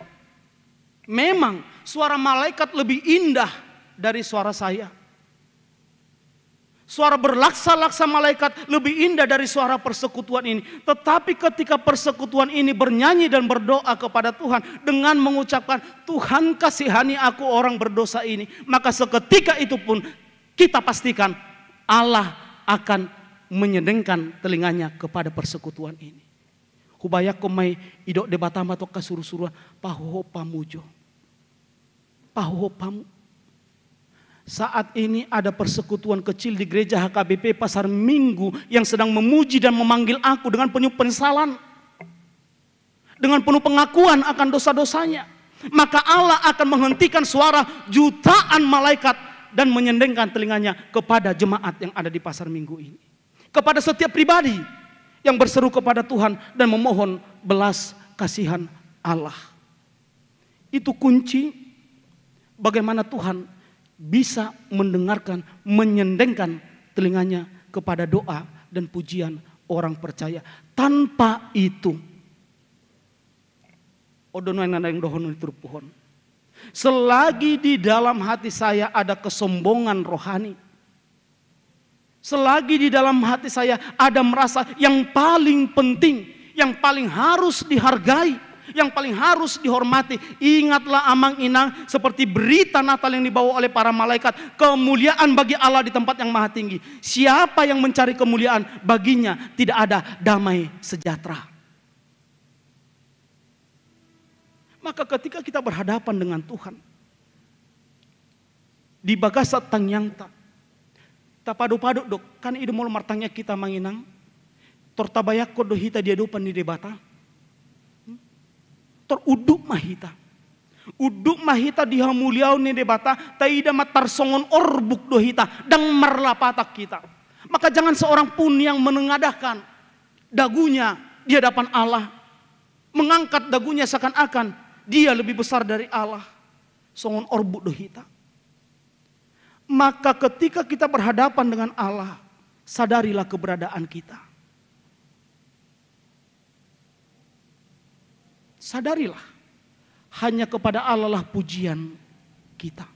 Memang suara malaikat lebih indah dari suara saya. Suara berlaksa-laksa malaikat lebih indah dari suara persekutuan ini. Tetapi ketika persekutuan ini bernyanyi dan berdoa kepada Tuhan dengan mengucapkan, "Tuhan kasihani aku orang berdosa ini", maka seketika itu pun kita pastikan Allah akan menyedengkan telinganya kepada persekutuan ini. Hubaya komai idok debatama to kasuru-surua paho pamujo. Paho pamu. Saat ini ada persekutuan kecil di gereja HKBP Pasar Minggu yang sedang memuji dan memanggil aku dengan penuh penyesalan. Dengan penuh pengakuan akan dosa-dosanya. Maka Allah akan menghentikan suara jutaan malaikat dan menyendengkan telinganya kepada jemaat yang ada di Pasar Minggu ini. Kepada setiap pribadi yang berseru kepada Tuhan dan memohon belas kasihan Allah. Itu kunci bagaimana Tuhan bisa mendengarkan, menyendengkan telinganya kepada doa dan pujian orang percaya. Tanpa itu, selagi di dalam hati saya ada kesombongan rohani, selagi di dalam hati saya ada merasa yang paling penting, yang paling harus dihargai, yang paling harus dihormati, ingatlah amang inang seperti berita Natal yang dibawa oleh para malaikat, kemuliaan bagi Allah di tempat yang maha tinggi. Siapa yang mencari kemuliaan, baginya tidak ada damai sejahtera. Maka ketika kita berhadapan dengan Tuhan, di bagasa tangyangta, tapadu-padu dok, kan idu mulu martangnya kita manginang, tortabayak ko dohita dia dupan di debata, uduk mahita, uduk mahita dihamuliau ni debata, taida matar songon orbuk dohita, dang marlapatak kita. Maka jangan seorang pun yang menengadahkan dagunya di hadapan Allah, mengangkat dagunya seakan-akan dia lebih besar dari Allah, songon orbuk dohita. Maka ketika kita berhadapan dengan Allah, sadarilah keberadaan kita. Sadarilah, hanya kepada Allah lah pujian kita.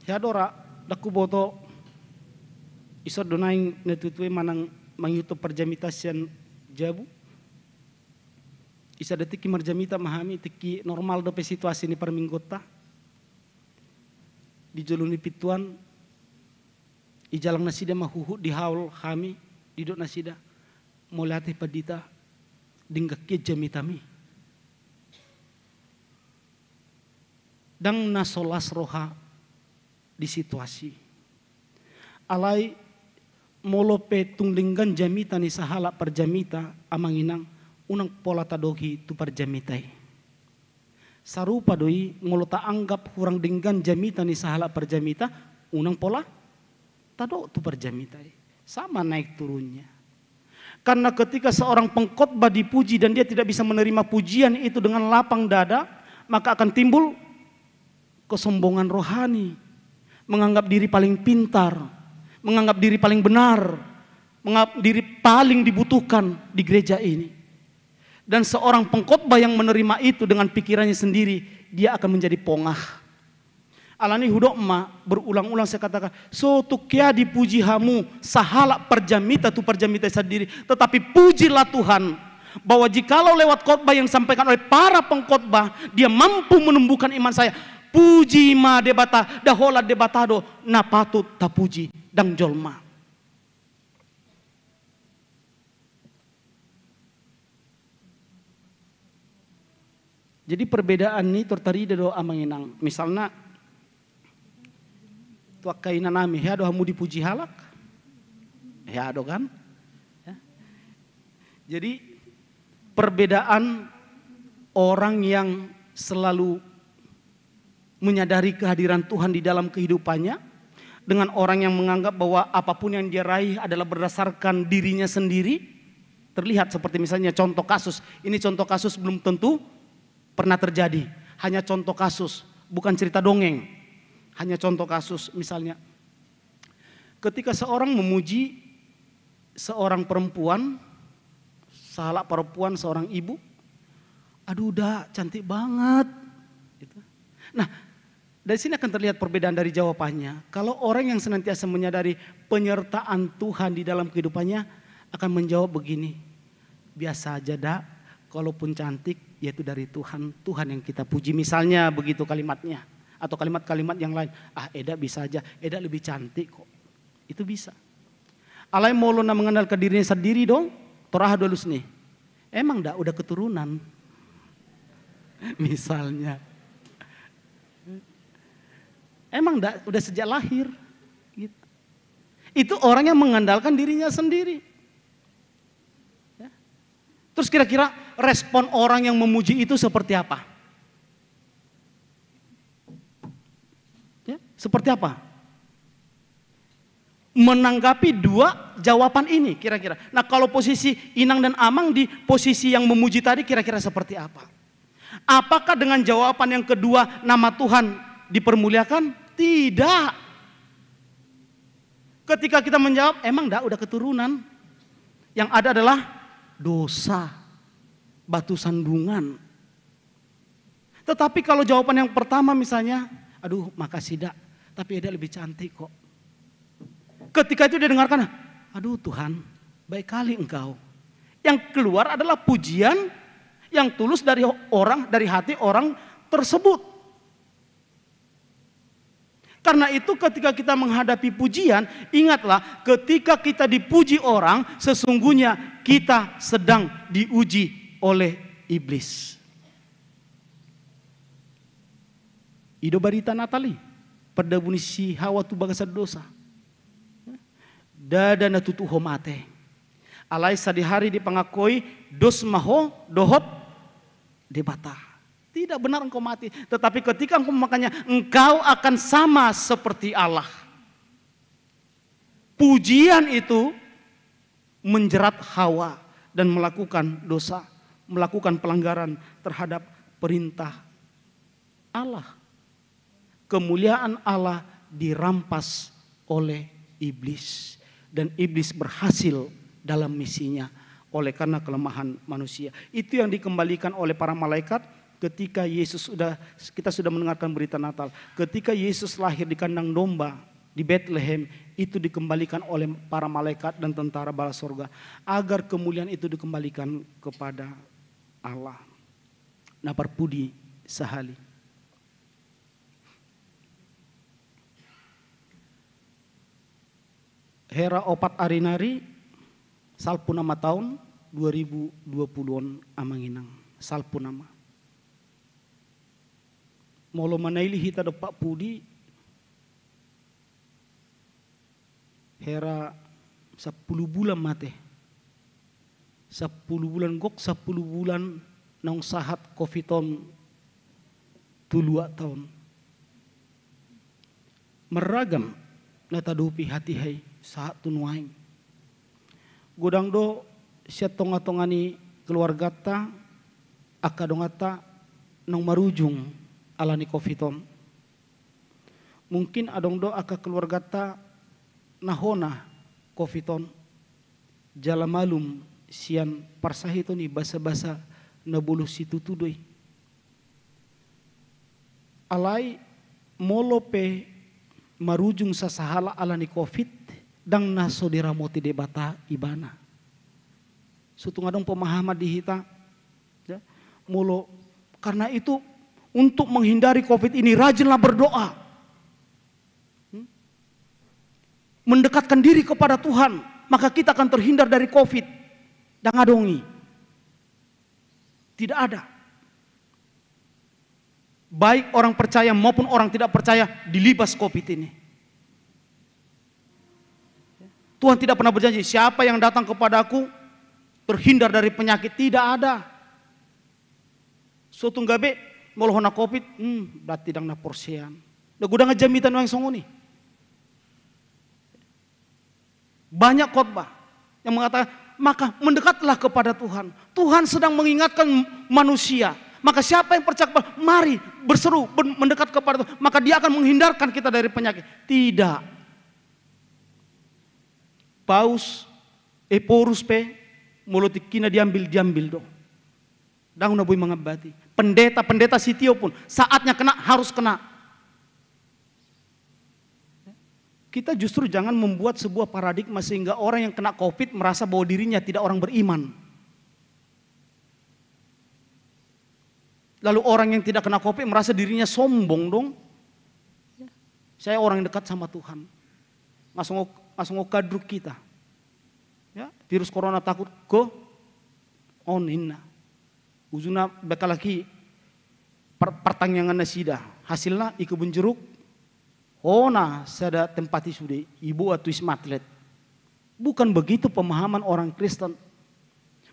Ya dora daku boto iso donaing netutui manang mangyuto perjamitasian jabu. Isa detiki marjamita mahami tiki normal dope situasi ni perminggota. Di joluni pituan ijalang nasida mahuhu di haul kami didok nasida molate padita dinggaknya jamitami. Dang nasolas roha di situasi. Alai molope tunglinggan jamita ni sahala perjamita amanginang unang pola tadohi tu perjamitai. Sarupa doi ngolota anggap kurang dinggan jamita ni sahala perjamita unang pola tado tu perjamitai. Sama naik turunnya. Karena ketika seorang pengkhotbah dipuji dan dia tidak bisa menerima pujian itu dengan lapang dada, maka akan timbul kesombongan rohani, menganggap diri paling pintar, menganggap diri paling benar, menganggap diri paling dibutuhkan di gereja ini. Dan seorang pengkhotbah yang menerima itu dengan pikirannya sendiri, dia akan menjadi pongah. Alani hudokma berulang-ulang saya katakan, so tukia dipuji hamu sahala perjamita tu perjamita sendiri, tetapi pujilah Tuhan bahwa jikalau lewat khotbah yang disampaikan oleh para pengkhotbah, dia mampu menumbuhkan iman saya. Puji ma debata dahola debatado na patut tapuji dang jolma. Jadi perbedaan ini tertari do amanginang. Misalnya tuak kainan nami ya do hamu dipuji halak. Ya do kan? Ya. Jadi perbedaan orang yang selalu menyadari kehadiran Tuhan di dalam kehidupannya dengan orang yang menganggap bahwa apapun yang dia raih adalah berdasarkan dirinya sendiri. Terlihat seperti misalnya contoh kasus. Ini contoh kasus belum tentu pernah terjadi. Hanya contoh kasus, bukan cerita dongeng. Hanya contoh kasus misalnya. Ketika seorang memuji seorang perempuan, salah perempuan seorang ibu. Aduh dah cantik banget. Gitu. Nah, dari sini akan terlihat perbedaan dari jawabannya. Kalau orang yang senantiasa menyadari penyertaan Tuhan di dalam kehidupannya akan menjawab begini. Biasa aja dak, kalaupun cantik yaitu dari Tuhan. Tuhan yang kita puji, misalnya begitu kalimatnya. Atau kalimat-kalimat yang lain. Ah Eda bisa aja, Eda lebih cantik kok. Itu bisa. Alai molona mengandalkan dirinya sendiri dong. Torah dulu nih. Emang dak udah keturunan. Misalnya. Emang udah sejak lahir. Gitu. Itu orang yang mengandalkan dirinya sendiri. Ya. Terus kira-kira respon orang yang memuji itu seperti apa? Ya, seperti apa? Menanggapi dua jawaban ini kira-kira. Nah kalau posisi Inang dan Amang di posisi yang memuji tadi kira-kira seperti apa? Apakah dengan jawaban yang kedua nama Tuhan dipermuliakan? Tidak. Ketika kita menjawab, emang dah udah keturunan. Yang ada adalah dosa, batu sandungan. Tetapi kalau jawaban yang pertama misalnya, aduh makasih dak, tapi Eda lebih cantik kok. Ketika itu dia dengarkan, aduh Tuhan, baik kali engkau. Yang keluar adalah pujian yang tulus dari orang, dari hati orang tersebut. Karena itu ketika kita menghadapi pujian, ingatlah ketika kita dipuji orang, sesungguhnya kita sedang diuji oleh iblis. Ido barita Natali, pada bunisi hawa tu bangsa dosa. Dada na tutu homate. Alai sadihari dipangakoi dos maho dohot debata. Tidak benar engkau mati. Tetapi ketika engkau memakannya, engkau akan sama seperti Allah. Pujian itu menjerat Hawa dan melakukan dosa. Melakukan pelanggaran terhadap perintah Allah. Kemuliaan Allah dirampas oleh iblis. Dan iblis berhasil dalam misinya oleh karena kelemahan manusia. Itu yang dikembalikan oleh para malaikat ketika kita sudah mendengarkan berita Natal, ketika Yesus lahir di kandang domba di Bethlehem, itu dikembalikan oleh para malaikat dan tentara bala sorga, agar kemuliaan itu dikembalikan kepada Allah. Napar pudi sahali. Hera opat arinari salpunama tahun 2020 amanginang salpunama. Molo manaili hita depak pudi hera 10 bulan mate. 10 bulan gok 10 bulan nong sahat covidon tulua tahun. Meragam natadupi hati hai saat tunuaing. Godang do siat tonga-tongani keluarga ta akadongata nong marujung alani covidon. Mungkin adong do aka keluarga ta nahona covidon jala malum sian parsahito ni basa-basa nabulu situ tudoi. Alai molope marujung sasahala alani covid dang naso diramoti debata ibana. Sutung adong pemahaman di hita ya, molo karena itu untuk menghindari covid ini rajinlah berdoa. Mendekatkan diri kepada Tuhan, maka kita akan terhindar dari covid. Dan adongi. Tidak ada. Baik orang percaya maupun orang tidak percaya dilibas covid ini. Tuhan tidak pernah berjanji siapa yang datang kepadaku terhindar dari penyakit. Tidak ada. Sutung gabe molohona covid, berarti dang na porsian. Da gudang ngejamitan yang songoni. Banyak khotbah yang mengatakan maka mendekatlah kepada Tuhan. Tuhan sedang mengingatkan manusia. Maka siapa yang percaya, mari berseru mendekat kepada Tuhan. Maka dia akan menghindarkan kita dari penyakit. Tidak. Paus, porus pe, mulut kina diambil dong. Dang nabui mengabati. Pendeta sitio pun saatnya kena harus kena. Kita justru jangan membuat sebuah paradigma sehingga orang yang kena covid merasa bahwa dirinya tidak orang beriman. Lalu orang yang tidak kena covid merasa dirinya sombong dong. Saya orang yang dekat sama Tuhan. Masuk kadruk kita. Ya, virus corona takut ko on inna. Ujuna bekal lagi pertanyaan nasida. Hasilnya ikebun jeruk. Ona sada tempati sudah ibu atau ismatlet. Bukan begitu pemahaman orang Kristen.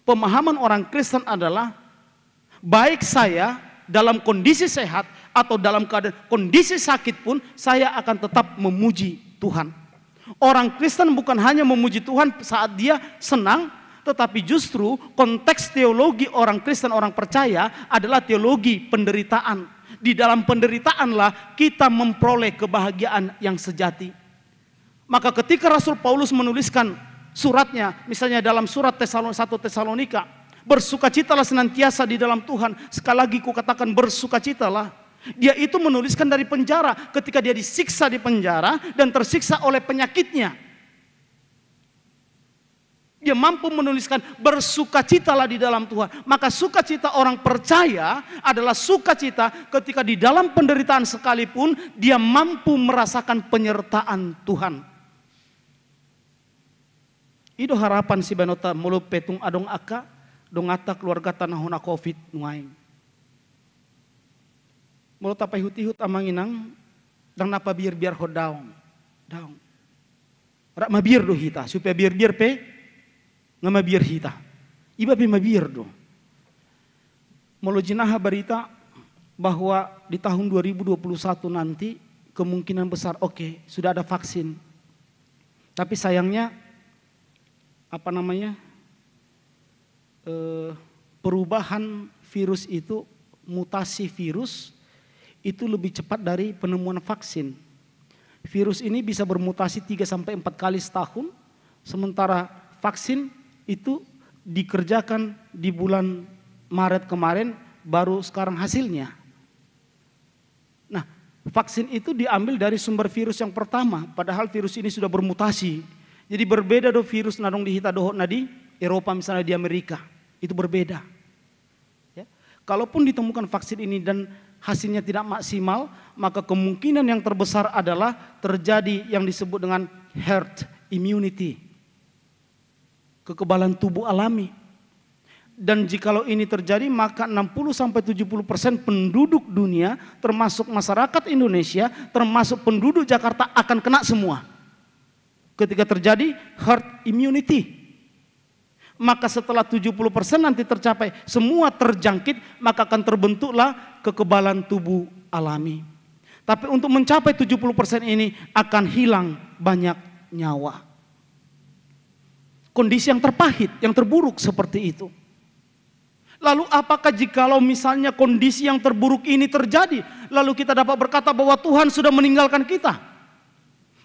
Pemahaman orang Kristen adalah baik saya dalam kondisi sehat atau dalam keadaan kondisi sakit pun saya akan tetap memuji Tuhan. Orang Kristen bukan hanya memuji Tuhan saat dia senang, tetapi justru konteks teologi orang Kristen, orang percaya adalah teologi penderitaan. Di dalam penderitaanlah kita memperoleh kebahagiaan yang sejati. Maka ketika Rasul Paulus menuliskan suratnya, misalnya dalam surat 1 Tesalonika, bersukacitalah senantiasa di dalam Tuhan. Sekali lagi kukatakan bersukacitalah. Dia itu menuliskan dari penjara ketika dia disiksa di penjara dan tersiksa oleh penyakitnya. Dia mampu menuliskan bersukacitalah di dalam Tuhan. Maka sukacita orang percaya adalah sukacita ketika di dalam penderitaan sekalipun dia mampu merasakan penyertaan Tuhan. Itu harapan si banota mulu petung adong aka dong ata keluarga tanah hona covid nuaing. Mulu tapai hutihut amanginang dang napa biar hodaung. Daung. Rak mabir do hita supaya biar pe ngamabir hita. Iba pe mabir do. Mulu jinaha berita bahwa di tahun 2021 nanti kemungkinan besar sudah ada vaksin. Tapi sayangnya perubahan virus itu, mutasi virus itu lebih cepat dari penemuan vaksin. Virus ini bisa bermutasi 3-4 kali setahun, sementara vaksin itu dikerjakan di bulan Maret kemarin baru sekarang hasilnya. Nah, vaksin itu diambil dari sumber virus yang pertama, padahal virus ini sudah bermutasi. Jadi berbeda do virus nadong di hita dohot di Eropa misalnya di Amerika, itu berbeda. Ya. Kalaupun ditemukan vaksin ini dan hasilnya tidak maksimal, maka kemungkinan yang terbesar adalah terjadi yang disebut dengan herd immunity, kekebalan tubuh alami. Dan jikalau ini terjadi, maka 60-70% penduduk dunia, termasuk masyarakat Indonesia, termasuk penduduk Jakarta akan kena semua. Ketika terjadi herd immunity, maka setelah 70% nanti tercapai, semua terjangkit, maka akan terbentuklah kekebalan tubuh alami. Tapi untuk mencapai 70% ini akan hilang banyak nyawa. Kondisi yang terpahit, yang terburuk seperti itu. Lalu apakah jikalau misalnya kondisi yang terburuk ini terjadi, lalu kita dapat berkata bahwa Tuhan sudah meninggalkan kita,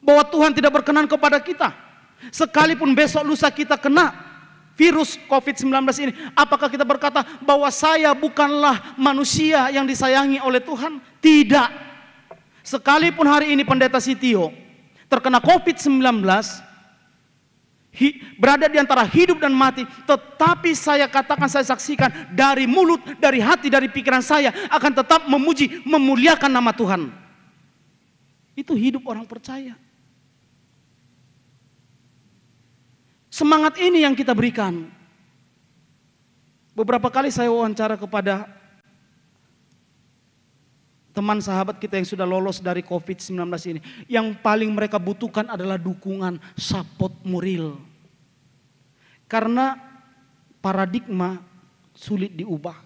bahwa Tuhan tidak berkenan kepada kita, sekalipun besok lusa kita kena virus COVID-19 ini, apakah kita berkata bahwa saya bukanlah manusia yang disayangi oleh Tuhan? Tidak. Sekalipun hari ini Pendeta Sitio terkena COVID-19, berada di antara hidup dan mati, tetapi saya katakan, saya saksikan dari mulut, dari hati, dari pikiran saya akan tetap memuji, memuliakan nama Tuhan. Itu hidup orang percaya. Semangat ini yang kita berikan. Beberapa kali saya wawancara kepada teman sahabat kita yang sudah lolos dari COVID-19 ini. Yang paling mereka butuhkan adalah dukungan, support moral. Karena paradigma sulit diubah.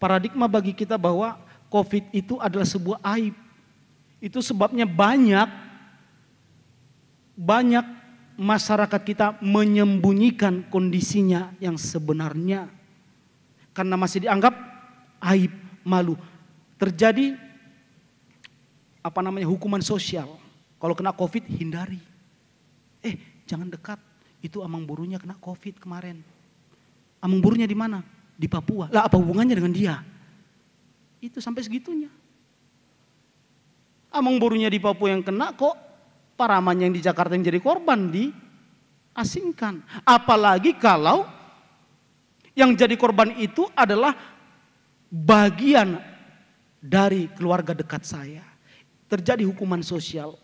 Paradigma bagi kita bahwa COVID itu adalah sebuah aib. Itu sebabnya banyak masyarakat kita menyembunyikan kondisinya yang sebenarnya. Karena masih dianggap aib, malu. Terjadi hukuman sosial. Kalau kena COVID hindari. Jangan dekat. Itu amang burunya kena COVID kemarin. Amang burunya di mana? Di Papua. Lah apa hubungannya dengan dia? Itu sampai segitunya. Amang burunya di Papua yang kena kok paraman yang di Jakarta yang jadi korban diasingkan. Apalagi kalau yang jadi korban itu adalah bagian dari keluarga dekat saya. Terjadi hukuman sosial.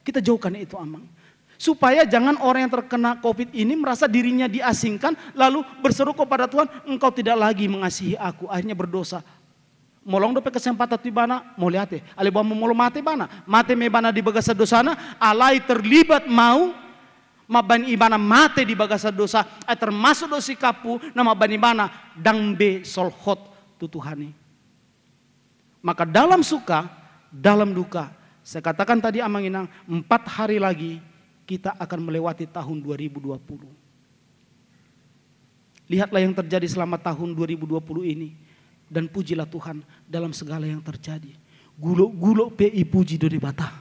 Kita jauhkan itu amang. Supaya jangan orang yang terkena COVID ini merasa dirinya diasingkan, lalu berseru kepada Tuhan, engkau tidak lagi mengasihi aku, akhirnya berdosa. Molong dope kesempatan tibana, mau lihat alibam mau mati bana, mati me bana di bagasa dosana, alai terlibat mau maban ibana mate di bagasa dosa, termasuk dosi kapu nama bani bana dangbe solhot tutuhani. Maka dalam suka, dalam duka, saya katakan tadi amang inang, 4 hari lagi kita akan melewati tahun 2020. Lihatlah yang terjadi selama tahun 2020 ini. Dan pujilah Tuhan dalam segala yang terjadi. Gulok-gulok PI puji do bata.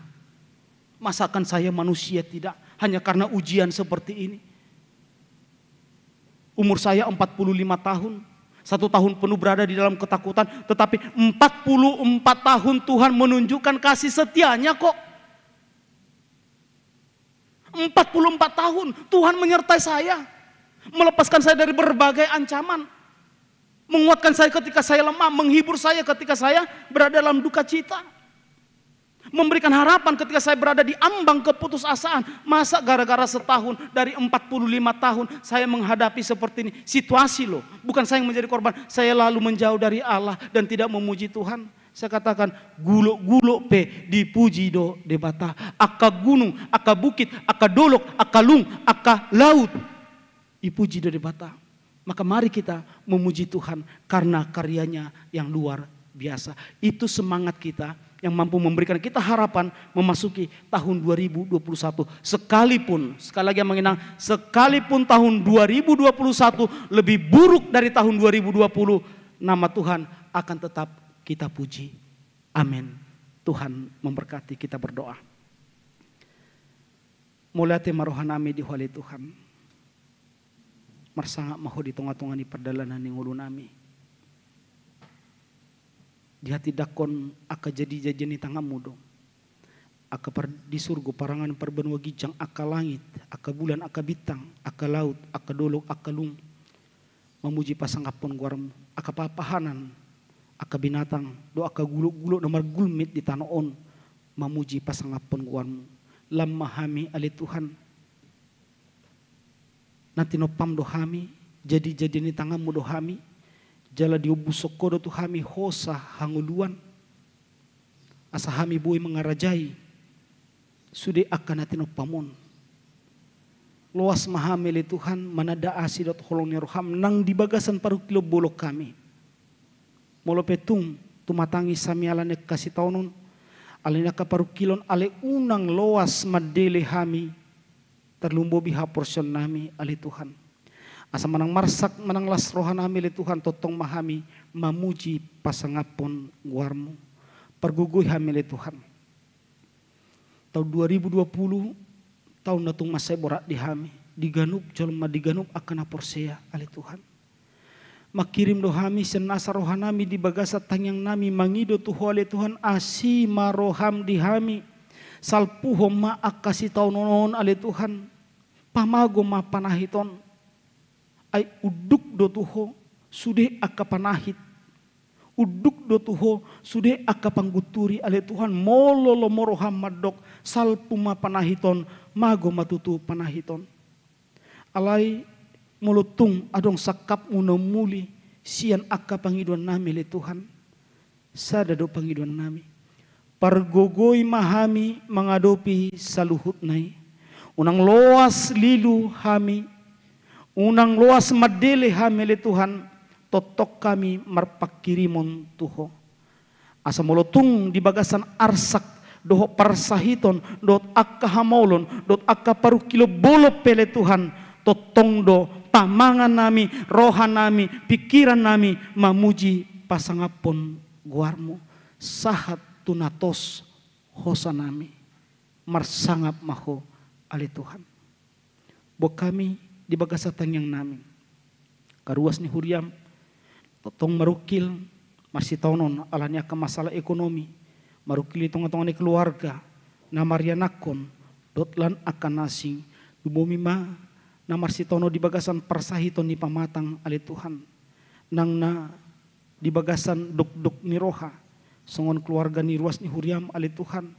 Masakan saya manusia tidak hanya karena ujian seperti ini. Umur saya 45 tahun. 1 tahun penuh berada di dalam ketakutan. Tetapi 44 tahun Tuhan menunjukkan kasih setianya kok. 44 tahun Tuhan menyertai saya, melepaskan saya dari berbagai ancaman, menguatkan saya ketika saya lemah, menghibur saya ketika saya berada dalam duka cita, memberikan harapan ketika saya berada di ambang keputusasaan. Masa gara-gara setahun dari 45 tahun saya menghadapi seperti ini situasi loh, bukan saya yang menjadi korban, saya lalu menjauh dari Allah dan tidak memuji Tuhan. Saya katakan gulok-gulok pe dipuji do debata, aka gunung, aka bukit, aka dolok, aka lung, aka laut dipuji do debata. Maka mari kita memuji Tuhan karena karyanya yang luar biasa. Itu semangat kita yang mampu memberikan kita harapan memasuki tahun 2021. Sekalipun, sekali lagi menginang, sekalipun tahun 2021 lebih buruk dari tahun 2020, nama Tuhan akan tetap kita puji. Amin. Tuhan memberkati, kita berdoa. Mulate marohanami di hali Tuhan. Marsangak maho di tengah-tengah ni perdalanan yang ulu nami. di hati dakon aka jadi jajani tangamu do. Aka di surga parangan perbenua gijang aka langit, aka bulan, aka bintang, aka laut, aka dolok, aka lung. Memuji pasangapon guarmu, aka papahanan, aka binatang, do aka guluk-guluk nomor gulmit di tanah on. Memuji pasangapon guarmu, lamma hami ali Tuhan. Nanti nopam do hami, jadi ni tangamu do hami, jala diubusoko do tu hami hosa hanguluan. Asa hami bui mengarajai, sudah akan natin pamon. Luas mahamili Tuhan manada asidot holong roham nang di bagasan paru kilo bolok kami. Molo petung tumatangi samialan kasih taunon alina ka paru kilon ale unang loas madele hami terlumbo biha portion nami ali Tuhan. Asa manang marsak manang las rohan nami ali Tuhan totong mahami mamuji pasangapon guarmu. Pergugui hami ali Tuhan. Tahun 2020 tahun natung masai borak di hami diganup jolma diganup akan aporsea ali Tuhan. Makirim do hami senasa rohanami di bagasa tangyang nami mangido tuho ali Tuhan asi maroham di hami salpuho ma akasi taunonon ali Tuhan pamago ma panahiton ay uduk do tuho sude aka panahit uduk do tuho sude aka pangguturi ale Tuhan mololo moroham madok salpuma panahiton mago matutu panahiton alai mulutung adong sakap muli sian aka pangiduan nami le Tuhan sada do pangiduan nami pargogoi mahami mengadopi saluhut nai unang loas lilu hami unang loas madele hami le Tuhan totok kami marpakirimon tuho. Asa molotung di bagasan arsak doho parsahiton dot akka hamolon dot akka paru kilo bolo pele Tuhan totong do pamangan nami rohan nami pikiran nami mamuji pasangapon guarmu sahat tunatos hosa nami marsangap maho ali Tuhan. Bo kami di bagasatan yang nami karuas ni huriam totong marukil masih taunon alanya ke masalah ekonomi marukil tonga-tonga ni keluarga na marianakon dotlan akan nasing dubomi ma na marsi tono di bagasan persahiton ni pamatang ali Tuhan nang na di bagasan duk-duk ni roha songon keluarga ni ruas ni huriam ali Tuhan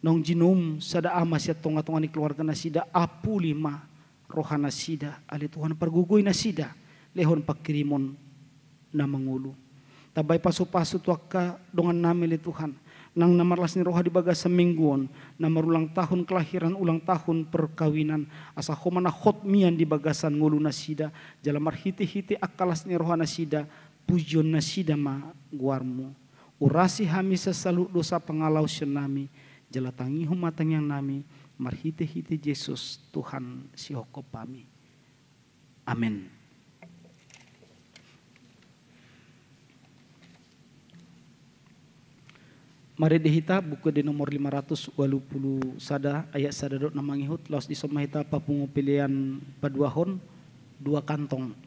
nong jinum sada ama sia tonga-tonga ni keluarga nasida apu lima roha nasida ali Tuhan pergugui nasida lehon pakirimon na mangulu. Tabay paso-paso tuaka dongan nami li Tuhan. Nang namarlas ni roha di bagas semingguan. Namarulang tahun kelahiran ulang tahun perkawinan. Asa homana hotmian di bagasan ngulu nasida. Jalamar hiti-hiti akalas ni roha nasida. Pujon nasida ma guarmu. Urasi hami sesalu dosa pengalau senami. Jalatangi humatang yang nami. Marhiti-hiti Yesus Tuhan sihoko pami. Amin. Mari dihita buku di nomor 580 sada ayat sada dot namangihut laos di somahita papungu pilihan paduahon 2 kantong. Puli,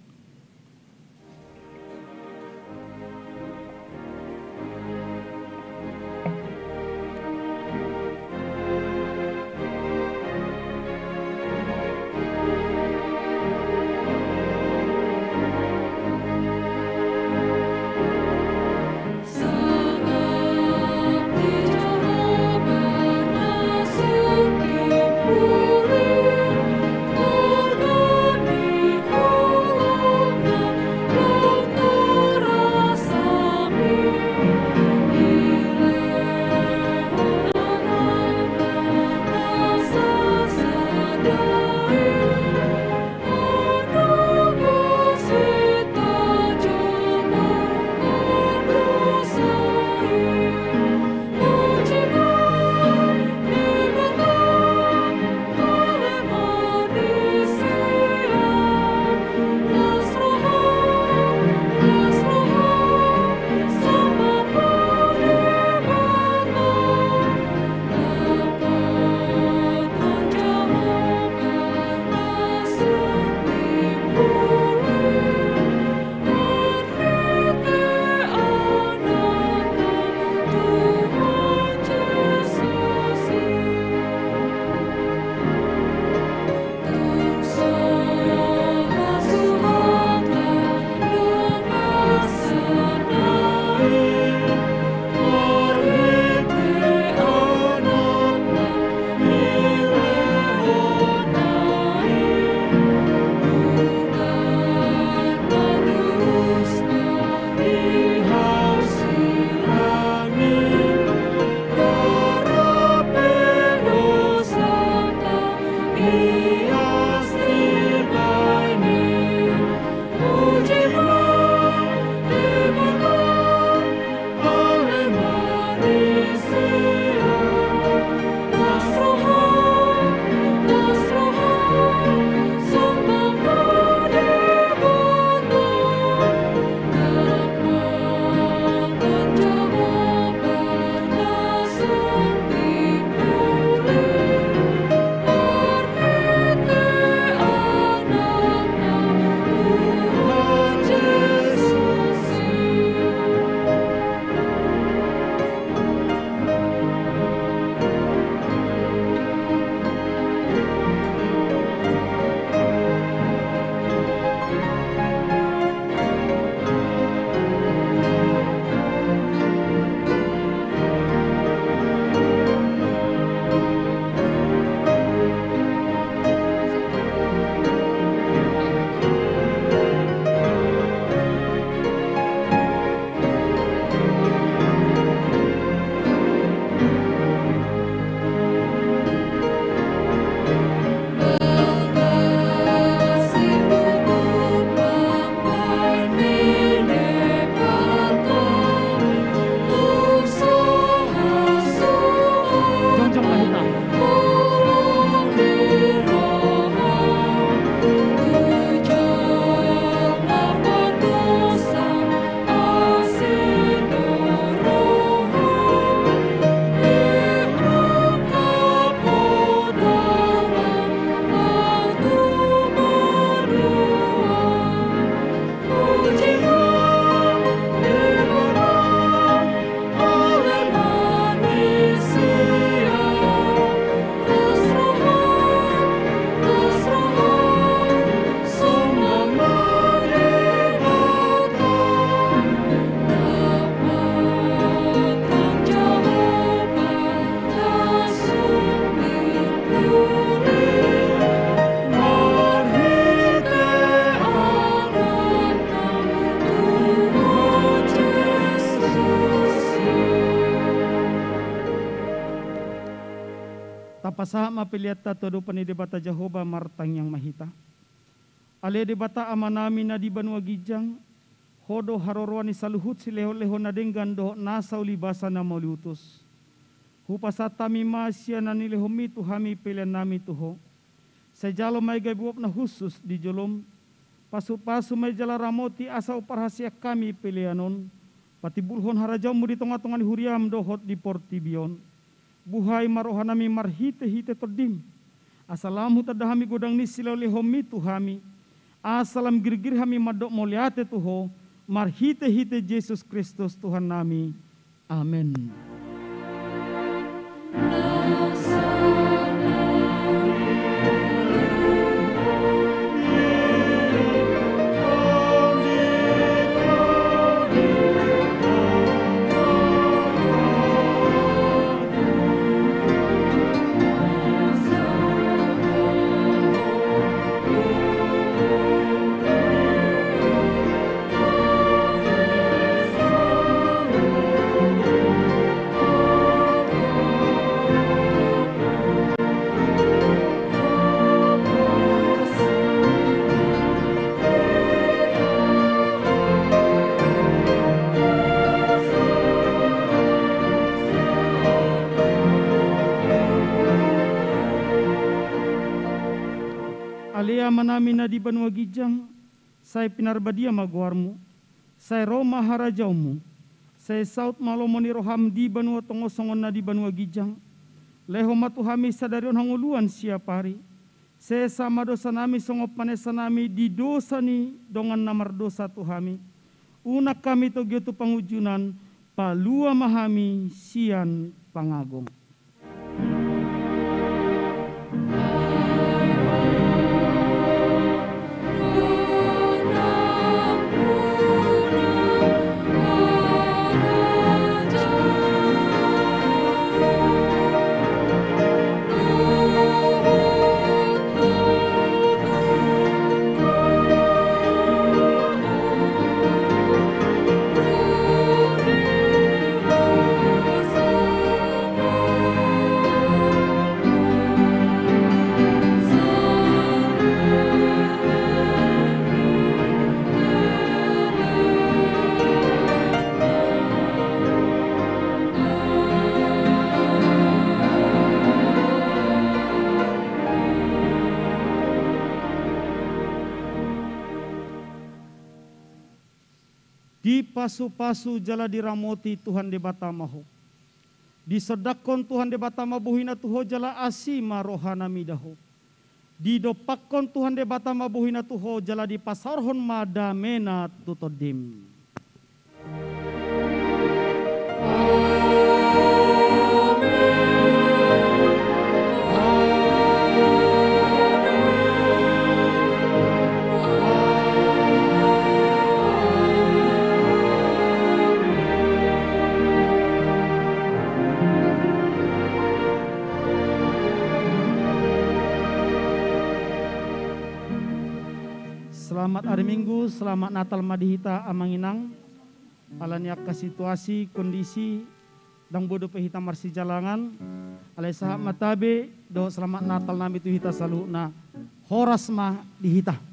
Tapasaha mapiliata todo panidebata Jehovah martang yang mahita. Ale debata amanami na di banua gijang, hodo harorwani saluhut si leho-leho na denggan doho nasa ulibasa na mauliutus. Hupasata mimasya na nilehomi tuhami pilihan nami tuho. Sejalo may gaybuop na husus di jolom, pasu-pasu may jala ramoti asa uparhasya kami pilihanon, pati bulhon harajaw mo di tonga-tonga ni huriam dohot di portibion. Buhay marohanami marhite-hite todim. Asalamu tadahami godang ni silaw lehomi tuhami. Asalam girgir hami madok moliate tuho. Marhite-hite Yesus Kristus Tuhan nami. Amin. Alea manami na di banua gijang, saya pinarbadia maguarmu, saya Roma harajaumu, saya saut malomoni roham di banua tongosongon na di banua gijang, leho matuhami sadarion hanguluan siapari, saya sama dosa nami songop panesa nami di dosa ni dongan namar dosa tuhami, unak kami togyotu pangujunan, palua mahami sian pangagong. Di pasu-pasu jala diramoti Tuhan de batamaho. Di sodakon Tuhan de batamabuhina tuho jala asima rohana midaho. Di dopakon Tuhan de batamabuhina tuho jala di pasarhon madamena tutodim. Selamat hari Minggu, selamat Natal madihita amanginang. Alanya ke situasi, kondisi, dang bodo pehita marsi jalangan. Alay sahat matabe, do selamat Natal nami tu hita saluna. Horas mah dihita.